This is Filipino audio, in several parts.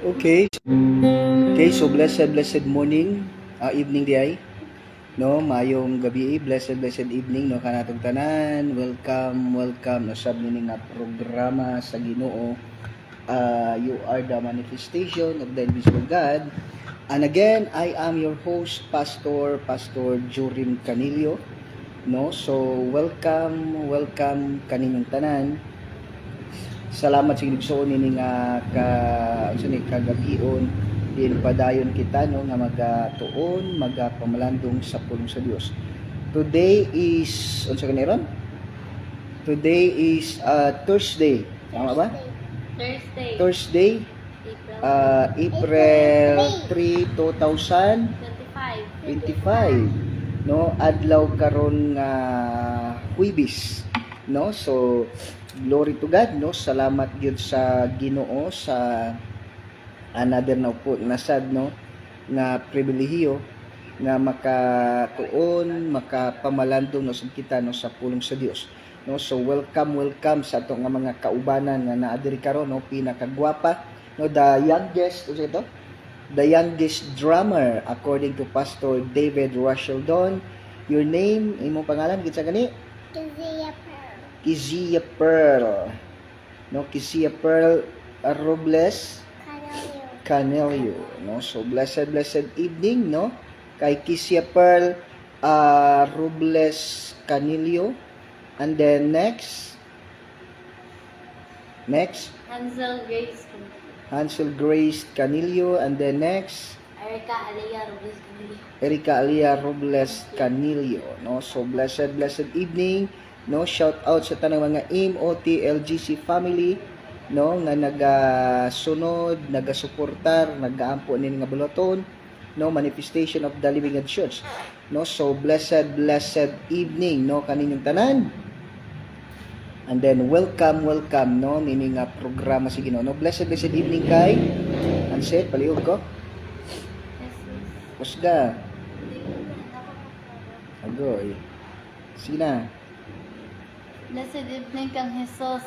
Okay. Okay, so blessed morning, evening di ay. No, mayong gabi, blessed evening no kanatong tanan. Welcome no sab nini nga programa sa Ginoo. You are the manifestation of the invisible God. And again, I am your host, Pastor Jorim Canilio. No, so welcome kaninyong tanan. Salamat sa ginigsoon nini nga kagabion din padayon kita no nga magatuon magapamalandong sa pulong sa Dios. Today is unsa kaniron? Today is Thursday. Tama ba? Thursday. April 3, 2025. No, adlaw karon nga Huwebes. No, so glory to God, no? Salamat gyud sa Ginoo sa another na po nasad no nga pribilehiyo nga makatuon, makapamalandong no sab kita no sa pulong sa Dios. No, so welcome sa ato nga mga kaubanan nga naa diri karon no, pinakagwapa no, the youngest drummer according to Pastor David Rusheldon. Your name, imong pangalan gid sa gani? Kizia Pearl. No, Kizia Pearl Robles Canelio. No, so blessed evening no kay Kizia Pearl Robles Canelio. And then next Hansel Grace Canilio. And then next Erica Alia Robles Canilio. No, so blessed evening. No, shout out sa tanang mga MOTLGC family no nga nagasunod, nagasuportar, nagaampo nini nga bulaton no, manifestation of the living God Church. No, so blessed evening no kaninyong tanan. And then welcome no nini nga programa sa Ginoo. No, blessed evening kay Anset palihog ko. Usga. Agoy. Sina. Blessed evening kang Jesus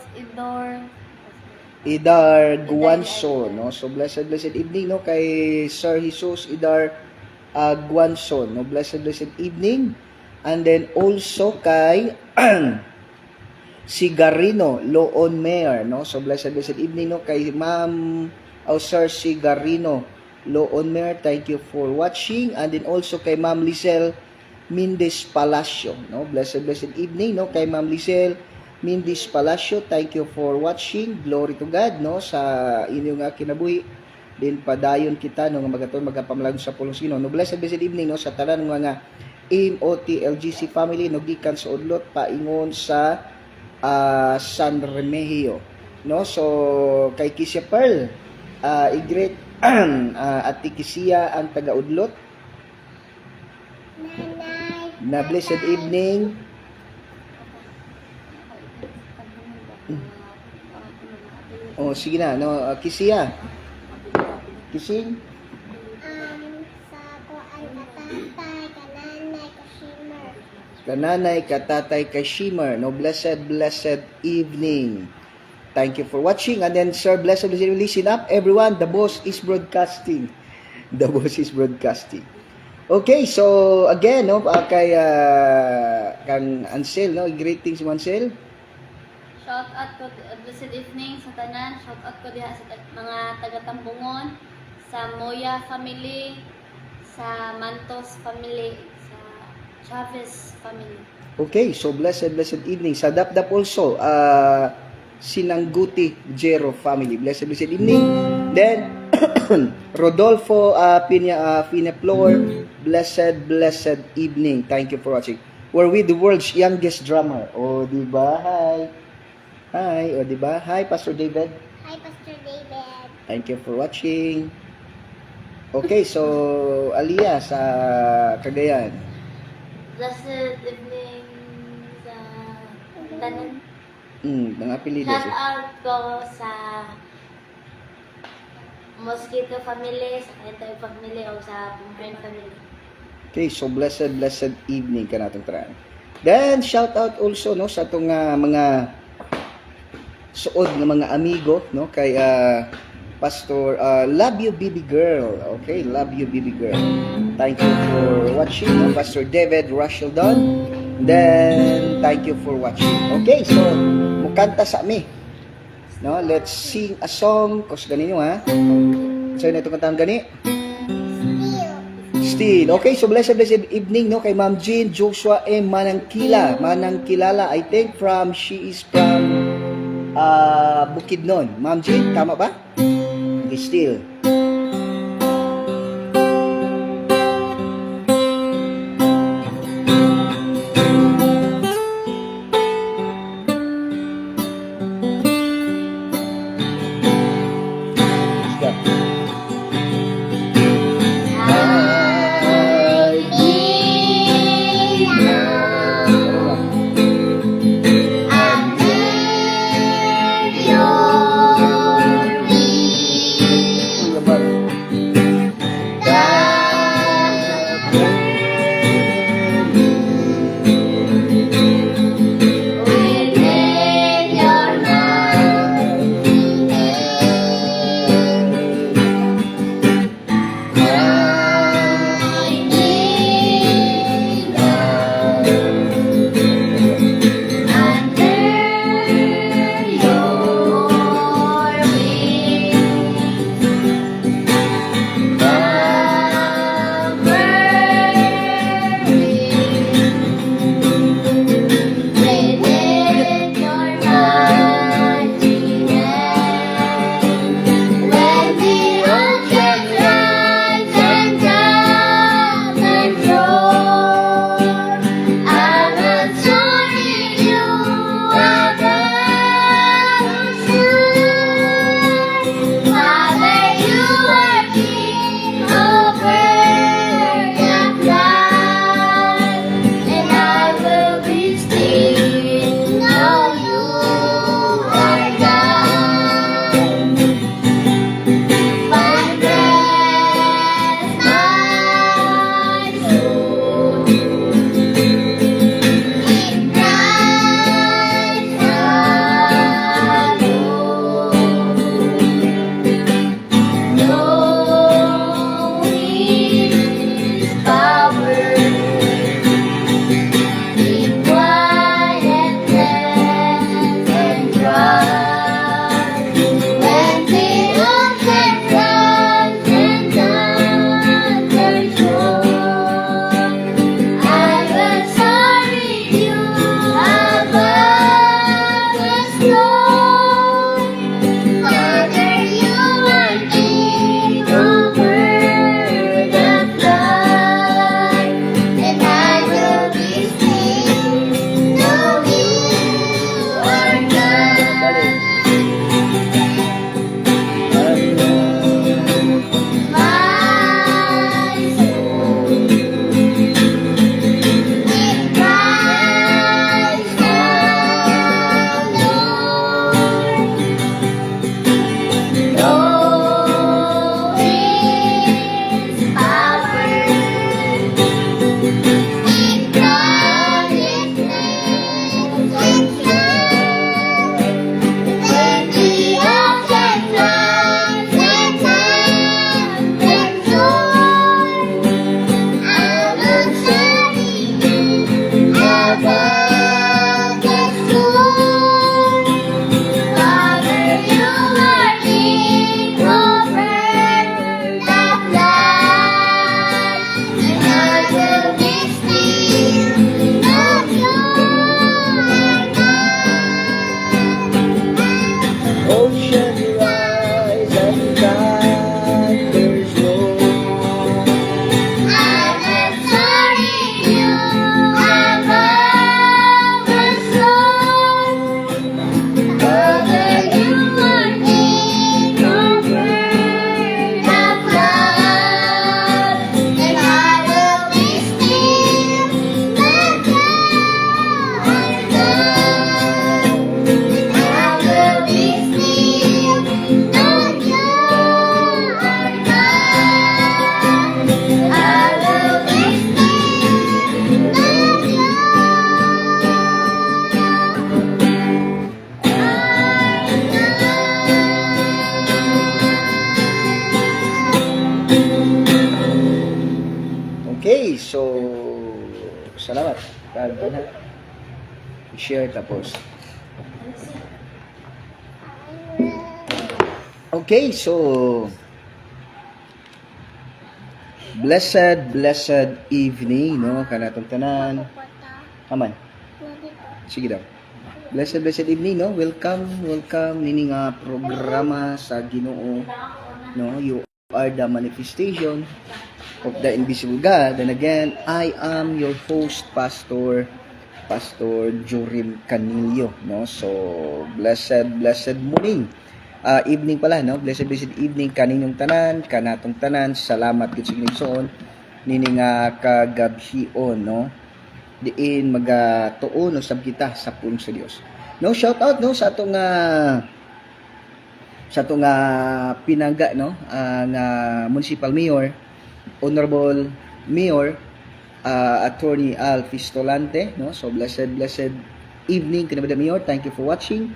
Idar Guanso no, so blessed evening no kay Sir Jesus Idar Guanso no, blessed evening. And then also kay Sigarino Loon Mayor no, so blessed evening no kay Ma'am Sir Sigarino Loon Mayor, thank you for watching. And then also kay Ma'am Lisel Mindes Palacio no, blessed evening no kay Ma'am Lisel Mindes Palacio, thank you for watching. Glory to God no sa inyong kinabuhi din padayon kita no nga magaton magapamalag sa pulong Ginoo. No, blessed evening no sa tanan mga MOTLGC family no gikan sa udlot paingon sa San Remigio no, so kay Kizia Pearl i-greet at Kizia ang taga-udlot na blessed evening. Oh, sige na, no, Kizia. Kising? Kananay, katatay, Shimmer. No, blessed evening. Thank you for watching. And then, sir, blessed listen up, everyone. The boss is broadcasting. The boss is broadcasting. Okay, so again, no, kay kang Ansel, no, greetings mo Ansel. Shout out ko blessed evening sa tanan. Shout out ko diha sa mga taga-Tambungon, sa Moya family, sa Mantos family, sa Chavez family. Okay, so blessed evening. Sa Dapdap also, Sinangguti Jero family. Blessed evening. Then Rodolfo Pineflor, blessed evening. Thank you for watching. We're with the world's youngest drummer. O, di ba? Hi, o, di ba? Hi, Pastor David. Thank you for watching. Okay, so Aliyah sa Cagayan. Blessed evening sa tanan. Mga apelido. Shout out ko sa Mosquito family, sa Entay family, o sa Pumprin family. Okay, so blessed evening ka natong tanan. Then shout out also no sa atong mga suod ng mga amigo no kay Pastor, love you, baby girl. Okay, love you, baby girl. Thank you for watching. Pastor David Rashildon. Then, thank you for watching. Okay, so, mukanta sa mi. No, let's sing a song. Kus gani nyo, ha? So, na itong kantang gani? Still. Okay, so blessed evening, no? Kay Ma'am Jean, Joshua M. Manangkilala, I think she is from Bukidnon. Ma'am Jean, tama ba? Okay, still. So, salamat. Share tapos. Okay, so blessed evening, no? Kanatong tanan. Aman. Sige daw. Blessed evening, no? Welcome nini nga programa sa Ginoo, no? You are the manifestation of the invisible God. And again, I am your host, Pastor Jorim Canillo, no? So, blessed morning. Evening pala, no? Blessed evening kaninyong tanan, kanatong tanan. Salamat gid sa Ginoo nini nga kagabhion, no? Diin magatuon usab kita sa pulong sa Dios. No, shout out no sa atong pinangga, no, nga municipal mayor, honorable mayor attorney Al Pistolante, no. So blessed evening kanabada mayor. Thank you for watching.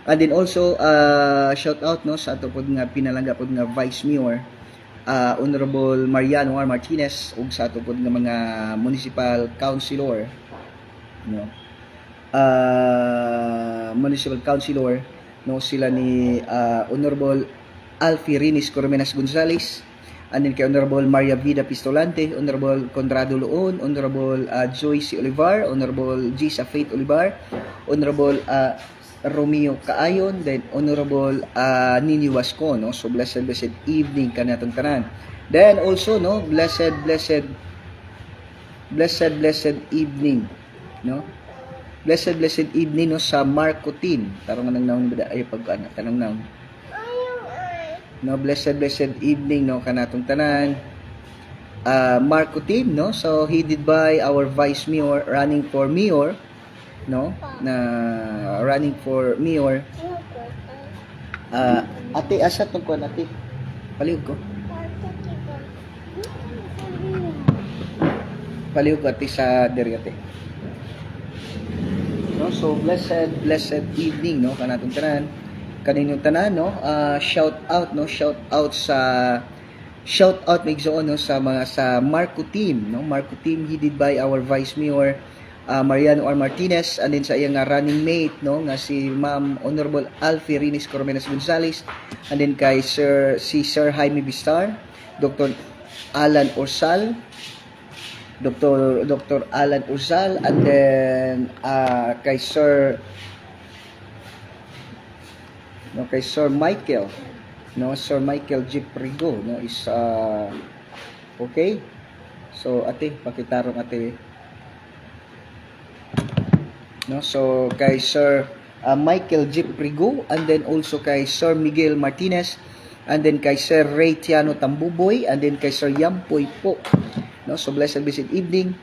And then also shout out no sa ato pod nga pinalangga pod nga vice mayor, Honorable Mariano R. Martinez, ug sa ato pod nga mga municipal councilor, no. Municipal councilor, no, sila ni Honorable Alfie Rinis Coromenas Gonzales, and then kay Honorable Maria Vida Pistolante, Honorable Conrado Loon, Honorable Joyce Olivar, Honorable Gisa Faith Olivar, Honorable Romeo Kaayon, then Honorable Nini Wasco, no. So blessed evening kanatong tanan. Then also no, blessed evening, no. Blessed evening no sa Marcotin. Tarong nang naon bida ay pagkaan tanang naon. No, blessed evening no kanatong tanan. Marcotin, no. So headed by our vice mayor running for mayor, no, na running for mayor. Ate asa tong kuan ate? Palihog ko. Palihog ate sa diri ate. No, so blessed evening no kanatong tanan. Kaninyong tanan no. Shout out migsoon no sa mga sa Marco team, no. Marco team headed by our vice mayor Mariano R. Martinez, and then sa iyang running mate no nga si Ma'am Honorable Alfie Rinis Coromenas Gonzales, and then kay Sir Jaime Bistar, Dr. Alan Orsal, Dr. Alan Urzal, and then kay Sir Michael, no, Sir Michael G. Prigo, no, is okay. So ate pakitarong ate, no. So kay Sir Michael G. Prigo, and then also kay Sir Miguel Martinez, and then kay Sir Ray Tiano Tambuboy, and then kay Sir Yampoy po, no. So blessed evening.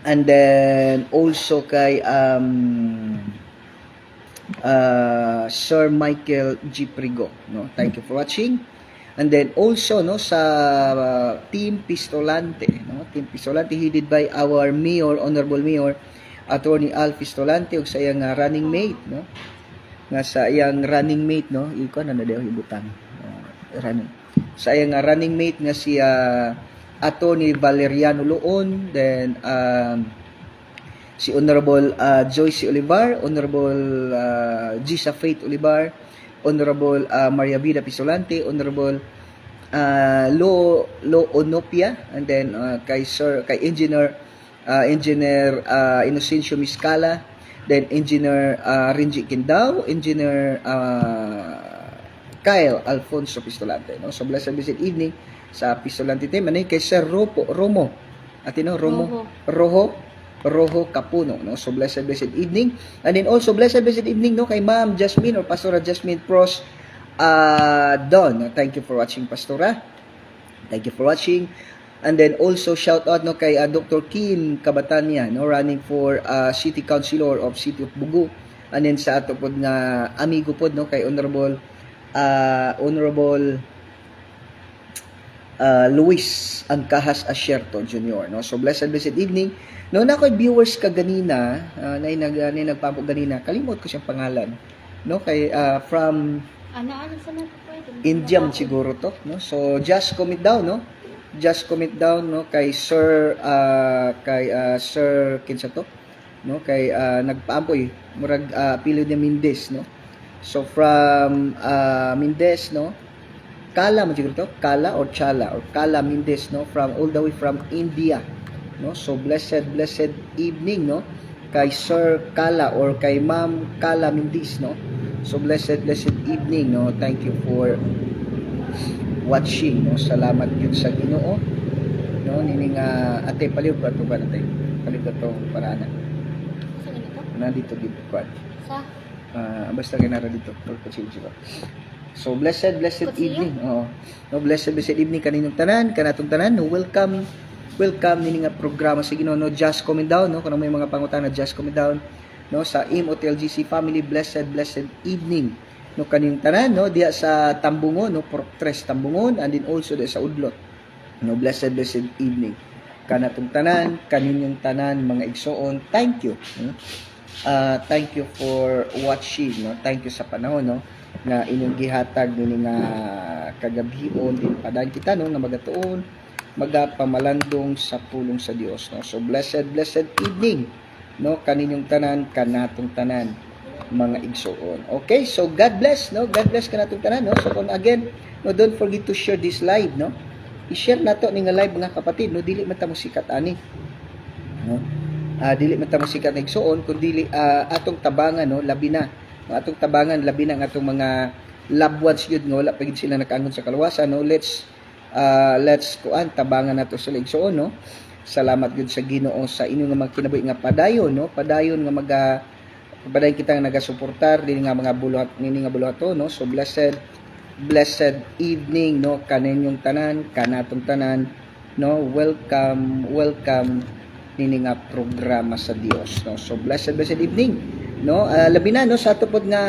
And then also kay Sir Michael G. Prigo, no. Thank you for watching. And then also no sa Team Pistolante, no. Team Pistolante headed by our mayor, honorable mayor Attorney Al Pistolante, ug sa iyang running mate, no. Nga sa iyang running mate, no, iko na daw ibutang running. Sa iyang running mate nga si Attorney Valeriano Loon, then si Honorable Joyce Olivar, Honorable Gisa Faith Olivar, Honorable Maria Vida Pistolante, Honorable Lo Onopia, and then kay Engineer Inocencio Miscala, then Engineer Renji Quindao, Engineer Kyle Alfonso Pistolante, no. So blessed evening sa Pistolante team, and kay Sir Romo Rojo Capuno, no. So blessed evening. And then also blessed evening no kay Ma'am Jasmine or Pastora Jasmine Pros Don, no. Thank you for watching, Pastora. Thank you for watching. And then also shout out no kay Dr. Kim Kabatanya, no, running for City Councilor of City of Bugu. And then sa ato pod nga amigo pod no kay Honorable Luis Angkahas Asierto Jr., no. So blessed evening. No, na koy viewers ka ganina, nay nagpampo ganina. Kalimot ko siyang pangalan. No, kay from Ano sa mga pwede? Indian siguro to, no. So just comment down, no. just comment down no kay Sir Sir kinsa to no kay nagpaampoy murag apelyido niya Mendez no. So from Mendez no, Kala man siguro to, Kala or Chala or Kala Mendez no, from all the way from India no. So blessed evening no kay Sir Kala or kay Ma'am Kala Mendez no. So blessed evening no. Thank you for watching no. Salamat gyud sa Ginoo no. Nining ate paliw ko ato ba natay paliw ko to para ana Sa ganito? nandito gid kwat Sa? basta kay nara dito or kutsilyo ba. So blessed Kutsilyo? evening. Oo. No, blessed evening kaninyong tanan, kanatong tanan. No, welcome nini nga programa sa Ginoo no. Just comment down no kung may mga pangutana, just comment down no sa IMOTLGC family. Blessed evening no kaninyong tanan no diya sa Tambungon no, Fortress Tambungon, and then also diya sa Udlot. No, blessed evening kanatong tanan, kaninyong tanan mga igsoon. Thank you. No? Thank you for watching no. Thank you sa panahon no na inyong gihatag nini nga kagabhion din padayon kita no nga magatuon magapamalandong sa pulong sa Dios no. So blessed evening no kaninyong tanan, kanatong tanan mga igsoon. Okay, so God bless no. God bless kanatong tanan no. So kung again no, don't forget to share this live no. I-share nato ni nga live mga kapatid no, dili man ta mo sikat ani no. Dili man ta mo sikat na igsoon kundi atong tabangan no, labi na no, atong tabangan labi na ang atong mga loved ones yun nga wala pa gid sila nakaangon sa kalawasan no. Let's tabangan nato sila igsoon no. Salamat gid sa Ginoo sa inyo nga mga kinabuhi nga padayon no, padayon nga padayon kita nga nagasuportar din nga mga buluhat nini nga buluhato no. So blessed evening no kaninyong tanan, kanatong tanan no. Welcome nini nga programa sa Dios no. So blessed evening no. Labi na no sa ato pod nga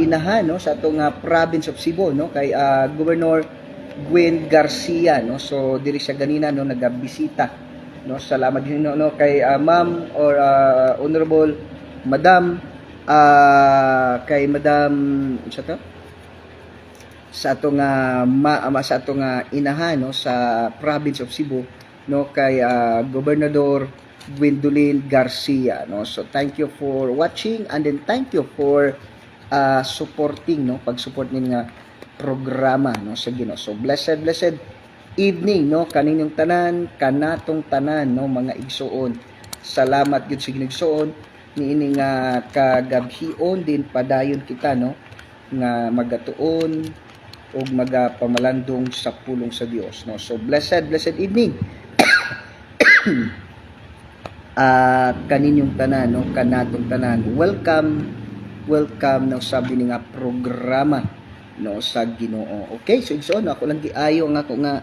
inahan no sa ato nga province of Cebu no kay Governor Gwen Garcia no. So diri siya ganina no nagabisita no. Salamat din no kay ma'am or honorable madam kay madam sa to sa ato nga sa ato nga inahan no sa province of Cebu no kay Gobernador Gwendolyn Garcia no. So thank you for watching, and then thank you for supporting no, pag-support nin nga programa no sa Ginoo. So blessed evening no kaninyong tanan, kanatong tanan no mga igsoon. Salamat gyud sa ginigsoon niini nga kagabhion din padayon kita no nga magatuon ug magapamalandong sa pulong sa Dios no. So blessed evening kaninyong tanan no, kanatong tanan. Welcome no sabi ni nga programa no sa Ginoo. Okay, so igsoon ako lang giayo ang ako nga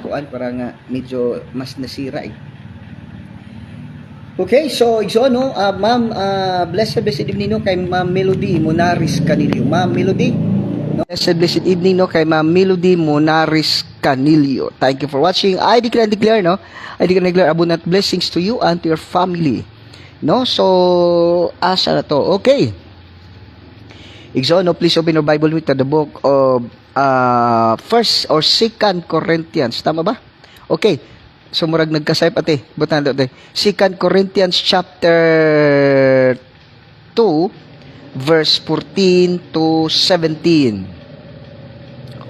kuan para nga medyo mas nasira eh. Okay, so igsoon no, ma'am blessed evening no kay Ma'am Melody Monaris Canilio. Ma'am Melody no, blessed evening no kay Ma'am Melody Monaris Canilio. Thank you for watching. I declare no, abundant blessings to you and to your family no. So asa na to. Okay, igsoon no, please open your Bible with the book of First or Second Corinthians, tama ba? Okay, so murag nagkasayp ate butan ate. Second Corinthians chapter 2 verse 14 to 17.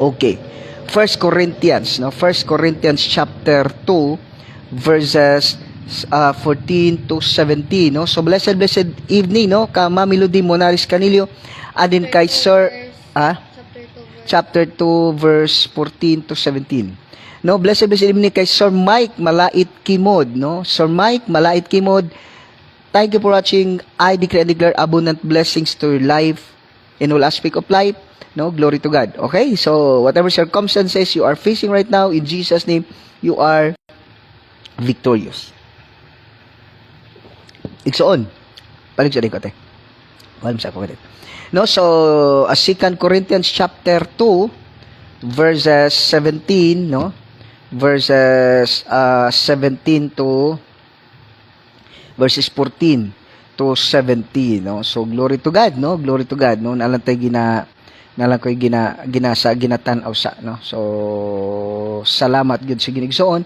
Okay, First Corinthians no, First Corinthians chapter 2 verses 14 to 17 no. So blessed evening no ka Ma'am Melody Monaris Canilio, and then kay Sir chapter 2 verse 14 to 17 no. Blessed evening kay Sir Mike Malait Kimod no. Sir Mike Malait Kimod, thank you for watching. I declare abundant blessings to your life in all aspect of life no. Glory to God. Okay, so whatever circumstances you are facing right now, in Jesus name you are victorious. Igsoon palig sa dikote walam sa ko no. So 2 Corinthians chapter 2 verses 17 no, verses 17 to verses 14 to 17 no. So glory to God no, glory to God no. Nalantay gina na lang ko'y ginatan-aw sa, no? So, salamat gyud sa Ginigsoon.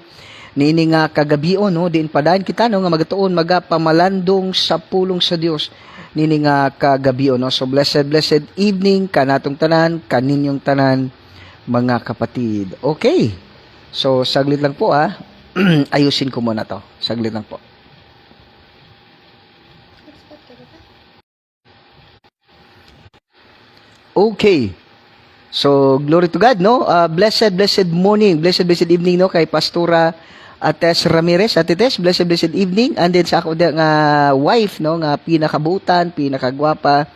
Niini nga kagabion, no? Diin padayon kita, no? Nga magatuon, magapamalandong sa pulong sa Dios. Niini nga kagabion, no? So, blessed evening, kanatong tanan, kaninyong tanan, mga kapatid. Okay. So, saglit lang po, ayusin ko muna to. Saglit lang po. Okay. So, glory to God, no? Blessed morning, blessed evening, no? Kay Pastora Tess Ramirez. Ate Tess, blessed evening. And then sa ako nga wife, no? Nga pinakabutan, pinakagwapa.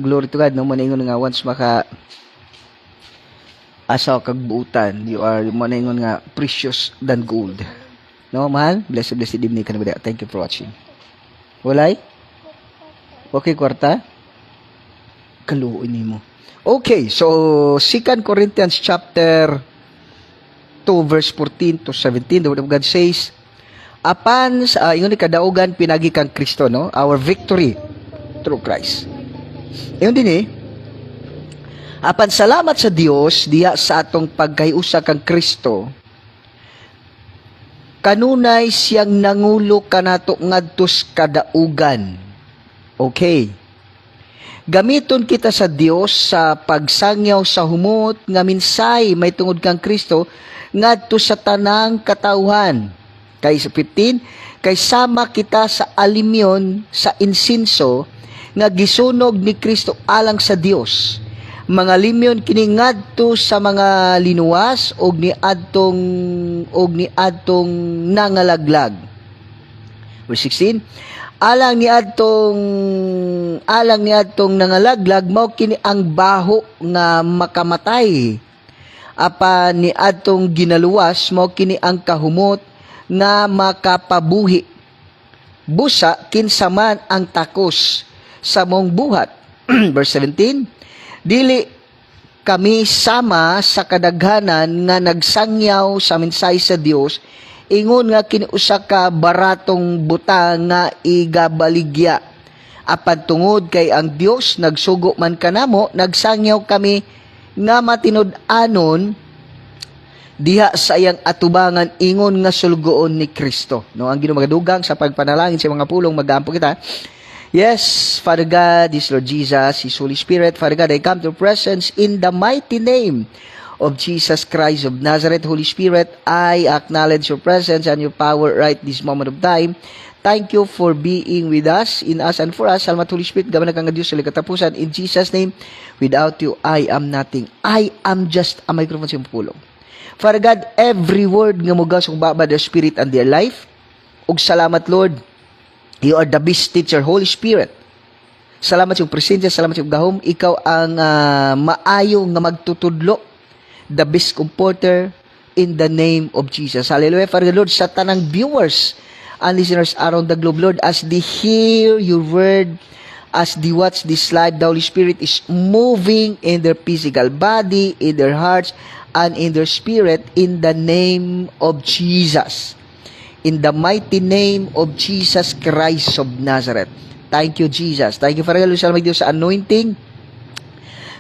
Glory to God, no? Maningon nga once maka asaw kagbuutan, you are maningon nga precious than gold. No, mahal? Blessed evening ka na ba? Thank you for watching. Walay? Okay, kwarta? Kaluoy nimo. Okay, so 2 Corinthians chapter 2 verse 14 to 17, the word of God says, apan ingon ni kadaugan pinagi kang Kristo, no? Our victory through Christ. Ingon din apan salamat sa Dios diha sa atong pagkayusa kang Kristo. Kanunay siyang nangulo kanato ngadtos kadaugan. Okay. Gamiton kita sa Dios sa pagsangyaw sa humot nga minsay may tungod kang Kristo ngadto sa tanang katawhan. Kay sa 15, kay sama kita sa alimyon sa insinso nga gisunog ni Kristo alang sa Dios. Mga limyon kini ngadto sa mga linuwas og ni adtong nangalaglag. Verse 16, alang ni adtong nangalaglag mao kini ang baho nga makamatay. Apan ni adtong ginaluwas mao kini ang kahumot nga makapabuhi. Busa kinsa man ang takos sa mong buhat. Verse 17, dili kami sama sa kadaghanan nga nagsangyaw sa mensay sa Dios, ingon nga kini usa ka baratong butang nga igabaligya. Apan tungod kay ang Dios nagsugo man kanamo, nagsangyaw kami nga matinud-anon diha sa iyang atubangan ingon nga sulgoon ni Kristo. No, ang Ginoo magadugang sa pagpanalangin sa mga pulong magampo kita. Yes, Father God, this Lord Jesus, His Holy Spirit, Father God, I come to your presence in the mighty name of Jesus Christ of Nazareth. Holy Spirit, I acknowledge your presence and your power right this moment of time. Thank you for being with us, in us and for us. Salamat Holy Spirit, gaman na kang Diyos sa katapusan. In Jesus' name, without you, I am nothing. I am just a microphone sa pulong. Father God, every word nga mugaw sa baba the Spirit and their life. Ug salamat Lord, you are the best teacher, Holy Spirit. Salamat sa iyong presensya, salamat sa iyong gahom. Ikaw ang maayo nga magtutudlo, the best comforter, in the name of Jesus. Hallelujah. Father Lord, sa tanang viewers and listeners around the globe, Lord, as they hear your word, as they watch this live, the Holy Spirit is moving in their physical body, in their hearts, and in their spirit, in the name of Jesus. In the mighty name of Jesus Christ of Nazareth. Thank you, Jesus. Thank you, Father. Salamat Diyos sa anointing.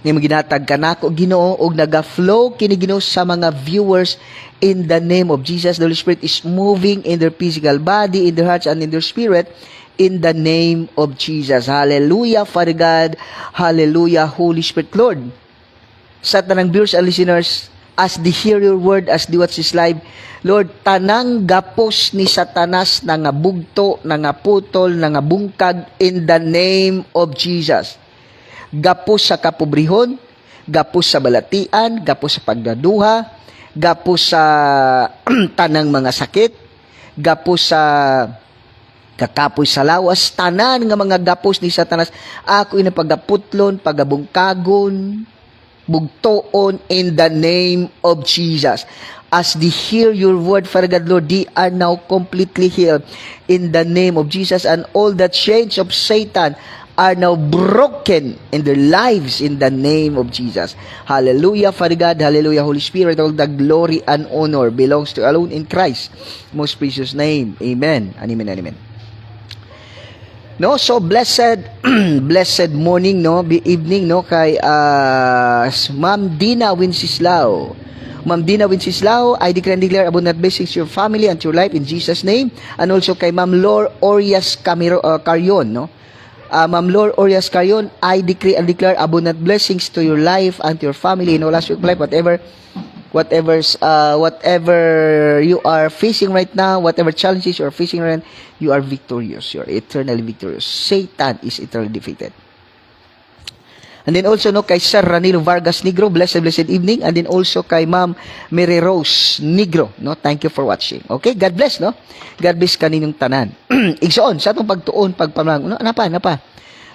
Ngayon ginatag ka na ako, Ginoo, o naga-flow kini Ginoo sa mga viewers in the name of Jesus. The Holy Spirit is moving in their physical body, in their hearts, and in their spirit, in the name of Jesus. Hallelujah, Father God. Hallelujah, Holy Spirit, Lord. Sa tanang viewers and listeners, as they hear your word, as they watch this live, Lord, tanang gapos ni Satanas na nga bugto, na nga putol, na nga bungkag in the name of Jesus. Gapos sa kapobrihon, gapos sa balatian, gapos sa pagdaduha, gapos sa tanang mga sakit, gapos sa kakapoy sa lawas, tanan nga mga gapos ni Satanas, ako inapagaputlon, pagabungkagon, bugtoon in the name of Jesus. As they hear your word, Father God, Lord, they are now completely healed in the name of Jesus, and all the chains of Satan are now broken in their lives in the name of Jesus. Hallelujah, Father God. Hallelujah, Holy Spirit. All the glory and honor belongs to alone in Christ's most precious name. Amen and amen and amen. No, so blessed blessed morning, no, evening, no, kay Ma'am Dina Winsislao. Ma'am Dina Winsislao, I declare and declare abundant blessings to your family and to your life in Jesus name. And also kay Ma'am Lor Orias Carion, no. Ma'am Lor Orias Carion, I decree and declare abundant blessings to your life and to your family in all aspects of life, whatever you are facing right now, whatever challenges you are facing right now, you are victorious. You are eternally victorious. Satan is eternally defeated. And then also, no, kay Sir Ranilo Vargas Negro, blessed evening. And then also kay Ma'am Mary Rose Negro, no, thank you for watching. Okay, God bless, no? God bless kaninyong tanan. Igsoon, sa itong pagtuon, pagpamang, no, napa.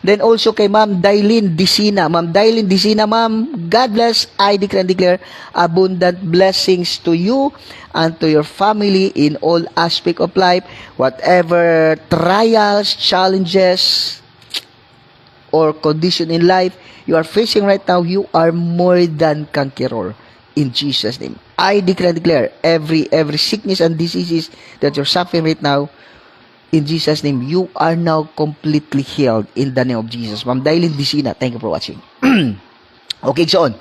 Then also kay Ma'am Dailin Disina. Ma'am Dailin Disina, ma'am, God bless. I declare and declare abundant blessings to you and to your family in all aspect of life. Whatever trials, challenges, or condition in life you are facing right now, you are more than conqueror in Jesus' name. I declare and declare every sickness and diseases that you're suffering right now, in Jesus' name, you are now completely healed in the name of Jesus. Ma'am Dailin Disina, thank you for watching. Okay, so on.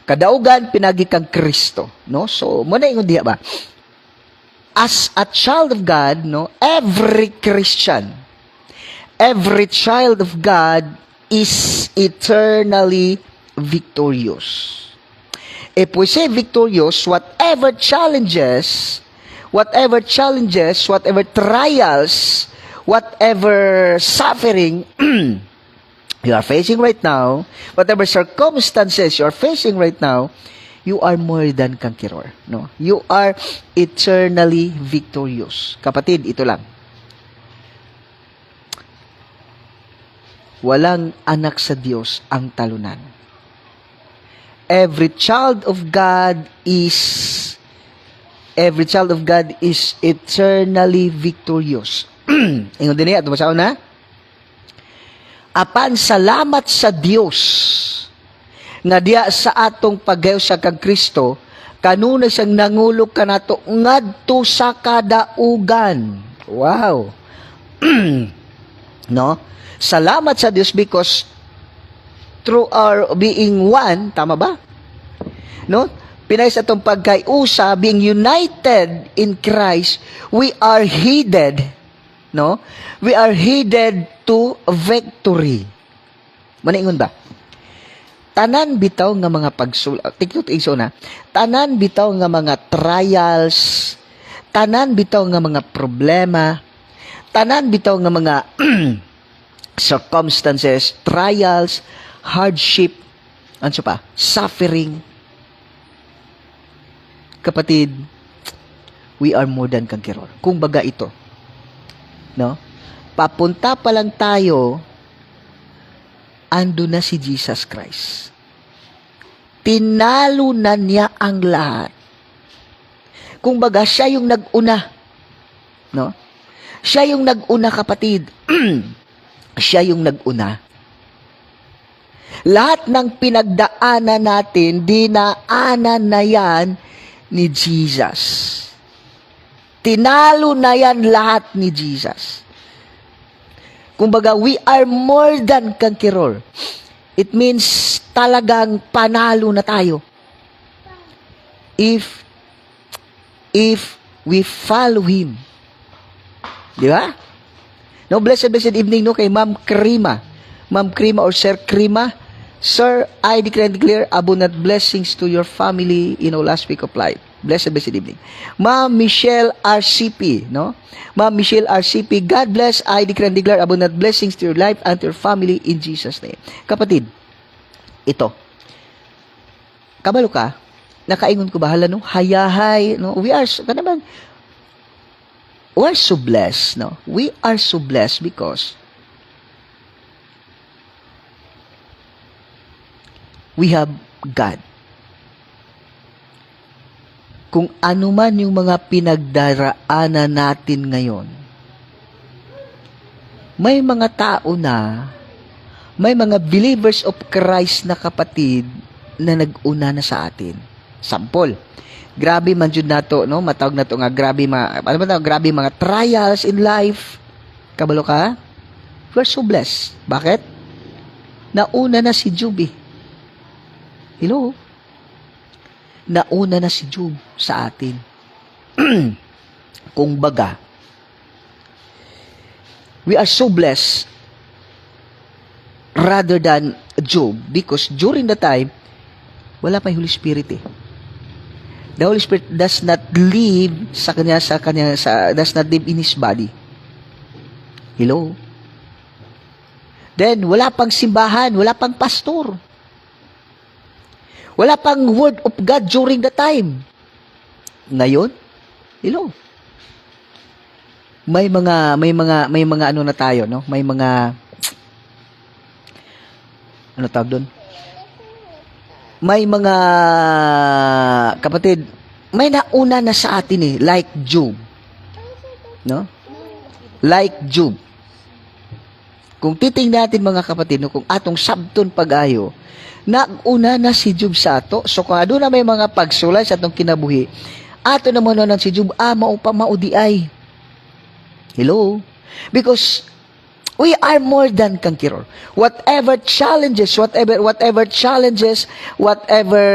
Kadaugan, pinagi kang Kristo. No? So, muna yung diya ba? As a child of God, no, every Christian, every child of God is eternally victorious. If we say victorious, whatever challenges, whatever trials, whatever suffering you are facing right now, whatever circumstances you are facing right now, you are more than conqueror. No? You are eternally victorious. Kapatid, ito lang. Walang anak sa Diyos ang talunan. Every child of God is eternally victorious. Ingon din niya, tumasaw na. Apan salamat sa Dios nga diya sa atong paggayo sa kag Kristo, kanuna siyang nangulog kanato ngadto sa kadaugan. Wow. No? Salamat sa Dios because through our being one, tama ba? No? Pinay sa itong pagkaiusa, being united in Christ, we are headed, no? We are headed to victory. Maningon ba? Tanan bitaw nga mga tanan bitaw nga mga trials, tanan bitaw nga mga problema, tanan bitaw nga mga circumstances, trials, hardship, ano pa, suffering. Kapatid, we are more than conqueror. Kung baga ito, no? Papunta pa lang tayo, ando na si Jesus Christ. Tinalo na niya ang lahat. Kung baga, siya yung nag-una. No? Siya yung nag-una, kapatid. Siya yung nag-una. Lahat ng pinagdaanan natin, dinaanan na yan ni Jesus. Tinalo na yan lahat ni Jesus. Kumbaga, we are more than conqueror. It means talagang panalo na tayo. If we follow Him. Di ba? No, blessed evening, no, kay Ma'am Krima. Ma'am Krima or Sir Krima. Sir, I declare and declare abundant blessings to your family in all aspect of life. Blessed evening. Ma'am Michelle RCP, no? Ma'am Michelle RCP, God bless. I declare and declare abundant blessings to your life and to your family in Jesus' name. Kapatid, ito. Kabalo ka, nakaingon ko bahala, no? Hayahay, no? We're so blessed, no? We are so blessed because we have God. Kung ano man yung mga pinagdaraanan natin ngayon, may mga tao na, may mga believers of Christ na kapatid na nag-una na sa atin. Sample, grabe man jud nato, no? Matawag nato nga grabe mga trials in life. Kabalo ka? We are so blessed. Bakit? Nauna na si Job eh. Hello? Nauna na si Job sa atin. Kung baga, we are so blessed rather than Job because during the time, wala pa yung Holy Spirit eh. The Holy Spirit does not live does not live in His body. Hello? Then, wala pang simbahan, wala pang pastor. Wala pang word of God during the time. Ngayon, hello? May mga ano na tayo, no? May mga ano tawag doon? May mga kapatid, may nauna na sa atin eh, like Job. No? Like Job. Kung titingnan natin mga kapatid, no, kung atong sabton pag-ayo, nauna na si Job sa ato. So kung ano na may mga pagsulay sa atong kinabuhi, ato naman na si Job, maudi ay. Hello? Because we are more than conqueror. Whatever challenges, whatever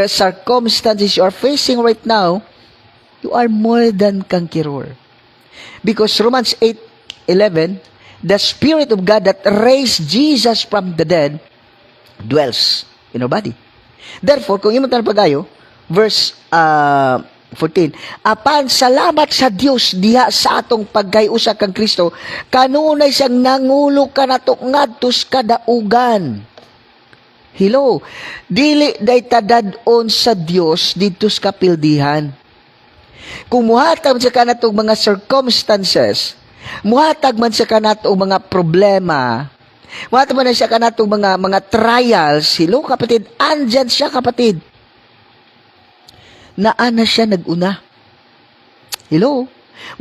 circumstances you are facing right now, you are more than conqueror. Because Romans 8:11, the Spirit of God that raised Jesus from the dead dwells in our body. Therefore, kung imo tanong pagayo, verse 14, apan salamat sa Dios diha sa atong pagkayusa kang Kristo kanunay siyang nangulo kanato ngadtos kadaugan. Hello, dili day tadad-on sa Dios didto sa kapildihan. Kung muhatag man sa kanatong mga circumstances, muhatag man sa kanatong mga problema, muhatag man sa kanatong mga trials, hello kapatid, andyan siya kapatid. Naana siya nag-una. Hello?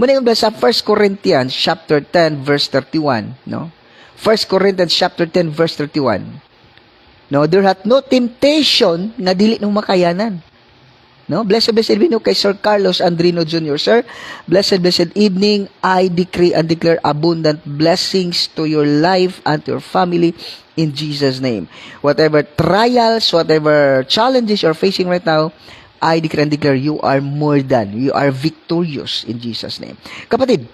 Muna yung sa 1 Corinthians chapter 10 verse 31, no? 1 Corinthians chapter 10 verse 31. No, there hath no temptation nga dili nung makayanan. No? Blessed evening kay Sir Carlos Andrino Jr. Sir, blessed evening. I decree and declare abundant blessings to your life and to your family in Jesus' name. Whatever trials, whatever challenges you're facing right now, I decree and declare you are more than, you are victorious in Jesus' name. Kapatid,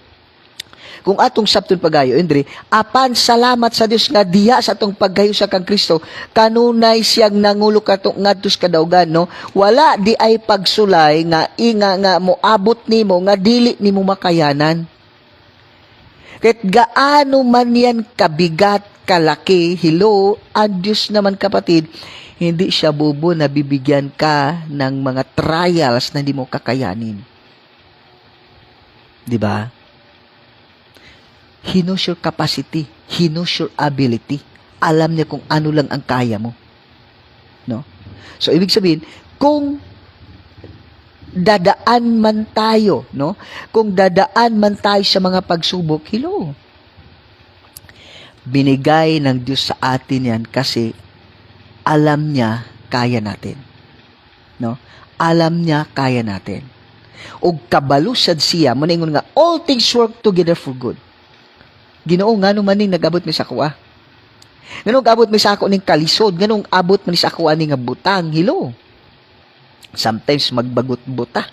kung atong sabton pagayo, Andre, apan salamat sa Dios nga diha sa atong paggayo sa kang Kristo, kanunay siyang nangulo katong ngadtos kadaugan, no? Wala di ay pagsulay nga nga moabot nimo nga dili nimo makayanan. Kahit gaano man yan kabigat, kalaki, hello, ang Diyos naman kapatid, hindi siya bobo na bibigyan ka ng mga trials na hindi mo kakayanin. Di ba? He knows your capacity. He knows your ability. Alam niya kung ano lang ang kaya mo. No? So, ibig sabihin, kung dadaan man tayo, no? Kung dadaan man tayo sa mga pagsubok, hello. Binigay ng Diyos sa atin yan kasi alam niya kaya natin. No? Alam niya kaya natin. O kabalusad siya, maningon nga, all things work together for good. Ginoo nga nung maning nag-abot mi sa kuha. Ganong abot mi sa ako ning kalisod, ganong abot mi sa ako ani nga butang, hilo. Sometimes magbagot buta.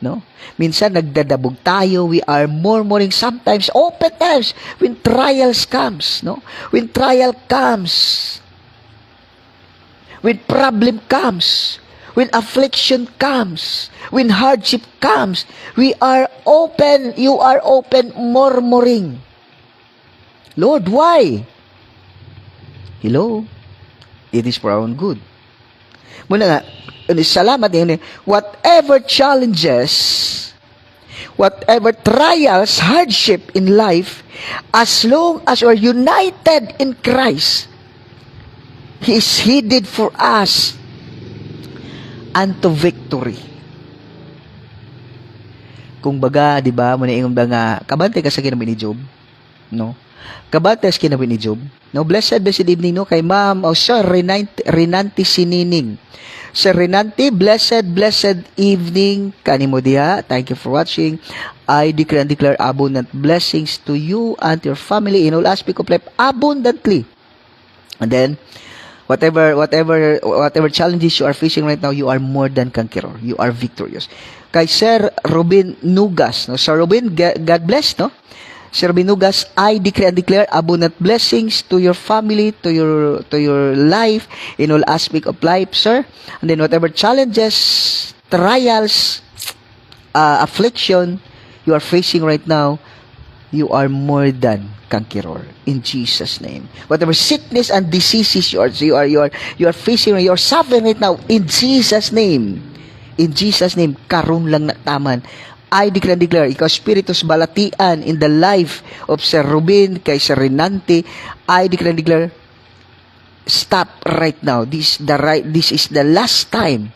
No? Minsan nagdadabog tayo, we are murmuring sometimes, open times, when trials comes, no? When trial comes, when problem comes, when affliction comes, when hardship comes, we are open, you are open, murmuring. Lord, why? Hello? It is for our own good. Muna nga, salamat yun. Whatever challenges, whatever trials, hardship in life, as long as we are united in Christ, He is headed for us unto victory. Kung baga, di ba, muna ingon ba nga, kabante ka sa ginabi ni Job, no? Kabatas kinabin ni Job. No, blessed evening, no, kay Ma'am, Sir Renanti Sinining. Sir Renanti, blessed evening kanimo diha. Thank you for watching. I decree and declare abundant blessings to you and your family in all aspects of life abundantly. And then, whatever challenges you are facing right now, you are more than conqueror. You are victorious. Kay Sir Robin Nugas, no? Sir Robin, God bless, no? Sir Robin Nugas, I decree and declare abundant blessings to your family, to your life, in all aspect of life, sir. And then whatever challenges, trials, affliction you are facing right now, you are more than conqueror in Jesus' name. Whatever sickness and diseases you are facing, you are suffering right now, in Jesus' name. In Jesus' name, karon lang na taman. I declare and declare, ikaw spiritus balatian in the life of Sir Rubin, kay Sir Renante, I declare and declare, stop right now. This is the last time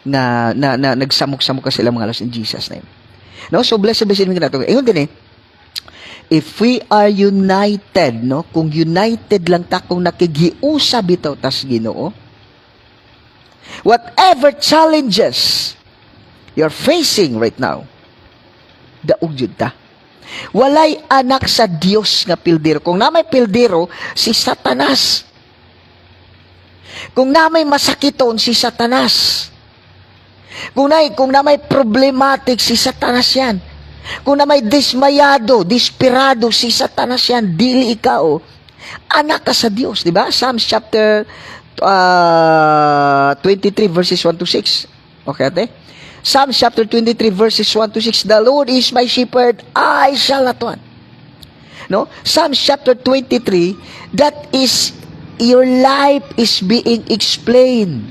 na nagsamok-samok ka sila mga halos in Jesus' name. No? So, blessed mo na ito. Ayun din if we are united, no? Kung united lang ta, kung nakigiusab ito, tas Ginoo, whatever challenges you're facing right now, daog jud ta. Walay anak sa Dios nga pildero. Kung na may pildero, si Satanas. Kung na may masakiton, si Satanas. Kung na may problematic, si Satanas yan. Kung na may dismayado, desperado, si Satanas yan. Dili ikaw. Anak ka sa Dios, di ba? Psalms chapter 23 verses 1 to 6. Okay, ate? Psalms chapter 23 verses 1 to 6. The Lord is my shepherd, I shall not want. No? Psalms chapter 23, that is, your life is being explained.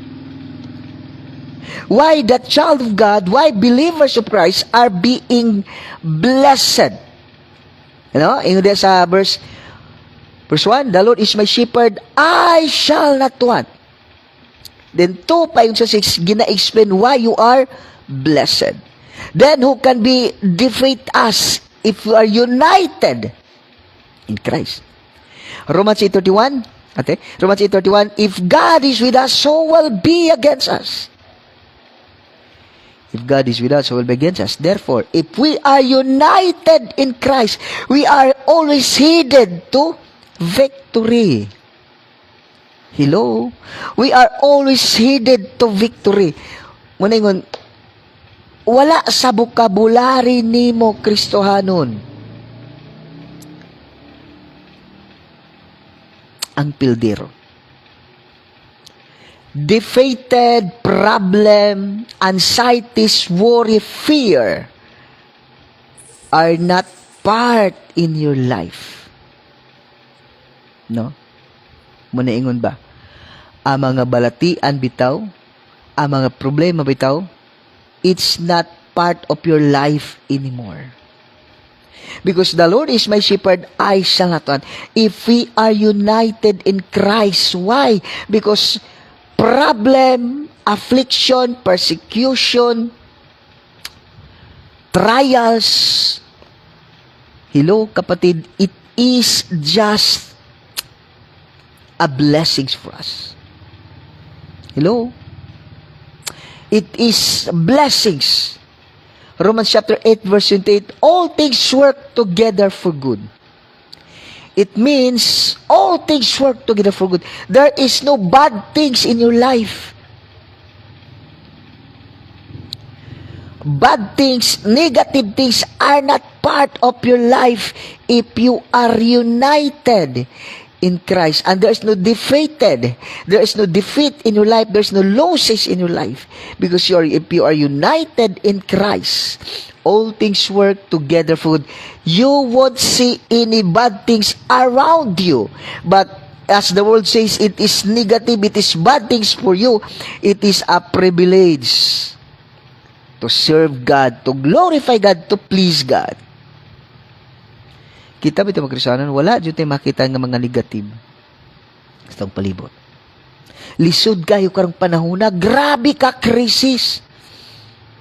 Why the child of God, why believers of Christ are being blessed. You know? In this verse 1, the Lord is my shepherd, I shall not want. Then 2, pa yung sa 6, gina-explain why you are blessed. Then who can be defeat us if we are united in Christ? Romans 8:31. Okay? Romans 8:31. If God is with us, so will be against us. If God is with us, so will be against us. Therefore, if we are united in Christ, we are always headed to victory. Hello? We are always headed to victory. Muna yung wala sa bukabulary nimo Kristohanon ang pildero. Defeated, problem, anxieties, worry, fear are not part in your life. No? Muna ingon ba? Ang mga balatian bitaw, ang mga problema bitaw, it's not part of your life anymore. Because the Lord is my shepherd, I shall not want. If we are united in Christ, why? Because problem, affliction, persecution, trials, hello kapatid, it is just a blessing for us. Hello? It is blessings. Romans chapter 8 verse 28, all things work together for good. It means all things work together for good. There is no bad things in your life. Bad things, negative things are not part of your life if you are united in Christ, and there is no defeat in your life, there is no losses in your life, because if you are united in Christ, all things work together for good. You won't see any bad things around you, but as the world says, it is negative, it is bad things for you. It is a privilege to serve God, to glorify God, to please God. Kita ba ito mga Kristiyanon? Wala dyan tayo makita ng mga negative sa palibot. Lisod kayo karong panahon na, grabe ka krisis.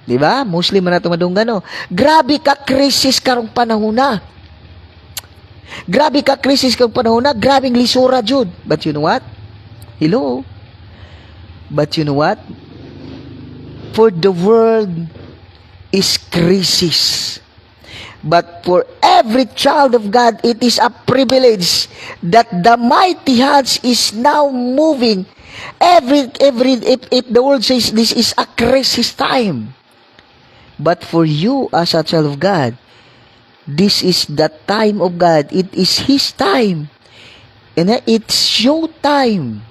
Di ba? Muslim na ito madunggan, no? Grabe ka krisis karong panahon na. Grabe ka krisis kang panahon na, grabing lisura jud. But you know what? Hello? But you know what? For the world is crisis. But for every child of God, it is a privilege that the mighty hands is now moving. If the world says this is a crisis time, but for you as a child of God, this is the time of God. It is His time. And it's your time.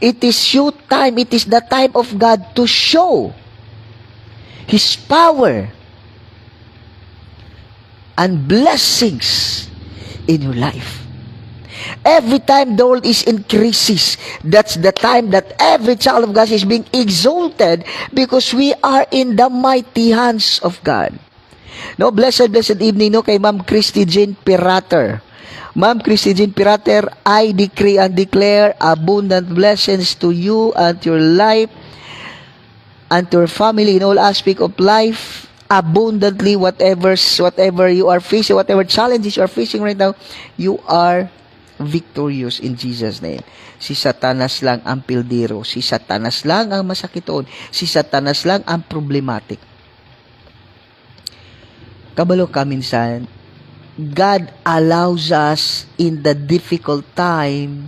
It is your time. It is the time of God to show His power and blessings in your life. Every time the world is in crisis, that's the time that every child of God is being exalted because we are in the mighty hands of God. No, blessed evening no kay Ma'am Christy Jean Pirater. Ma'am Christy Jean Pirater, I decree and declare abundant blessings to you and your life and to your family in all aspects of life. Abundantly, whatever you are facing, whatever challenges you are facing right now, you are victorious in Jesus' name. Si Satanas lang ang pildero. Si Satanas lang ang masakiton. Si Satanas lang ang problematic. Kabalo ka minsan, God allows us in the difficult time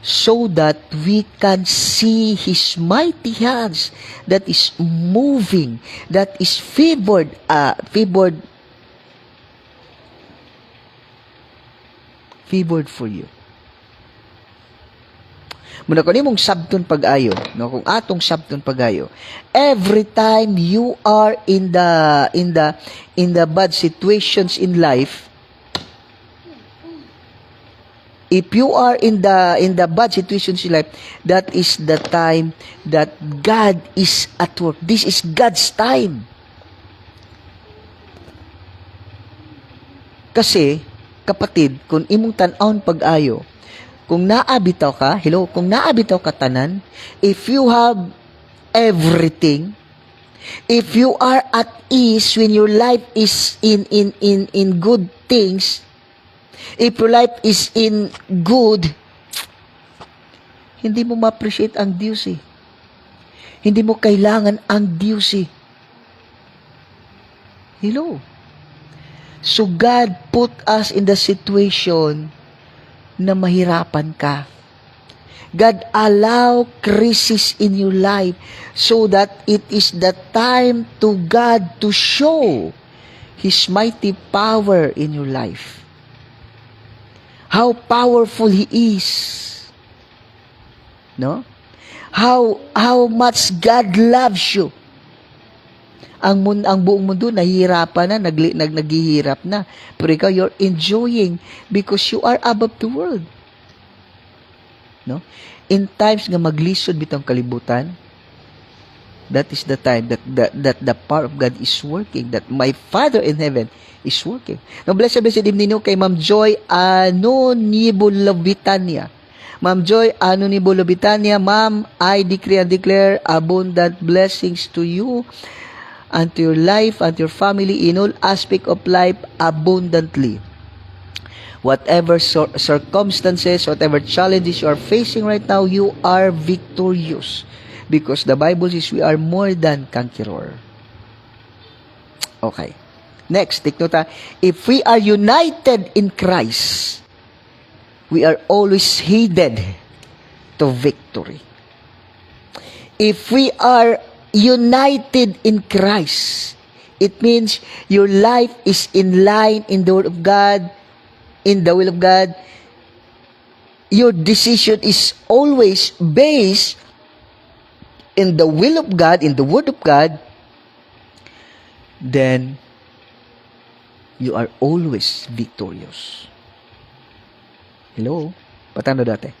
so that we can see His mighty hands that is moving, that is favored for you. Muna ko nimong sabton pag-ayo, no, kung atong sabton pag-ayo, every time you are in the bad situations in life, if you are in the bad situations in life, that is the time that God is at work. This is God's time. Kasi, kapatid, kung imong tan-awon pag-ayo, kung naabitaw ka, kung naabitaw ka tanan, if you have everything, if you are at ease when your life is in good things, if your life is in good, hindi mo ma-appreciate ang Diyos eh. Hindi mo kailangan ang Diyos eh. Hello? So God put us in the situation na mahirapan ka. God allow crisis in your life so that it is the time to God to show His mighty power in your life. How powerful He is. No? How much God loves you. Ang buong mundo nahihirapan na, naghihirap na. Pero ikaw, you're enjoying because you are above the world. No? In times nga maglisod bitang kalibutan, that is the time that the power of God is working, that my Father in heaven is working. Now, blessed evening kay Ma'am Joy Anonibulovitania. Ma'am Joy Anonibulovitania, Ma'am, I decree and declare abundant blessings to you and to your life and your family in all aspect of life abundantly. Whatever circumstances, whatever challenges you are facing right now, you are victorious. Because the Bible says we are more than conqueror. Okay. Next, take note. If we are united in Christ, we are always headed to victory. If we are united in Christ, it means your life is in line in the Word of God, in the will of God. Your decision is always based in the will of God, in the Word of God. Then you are always victorious. Hello? Patano dati?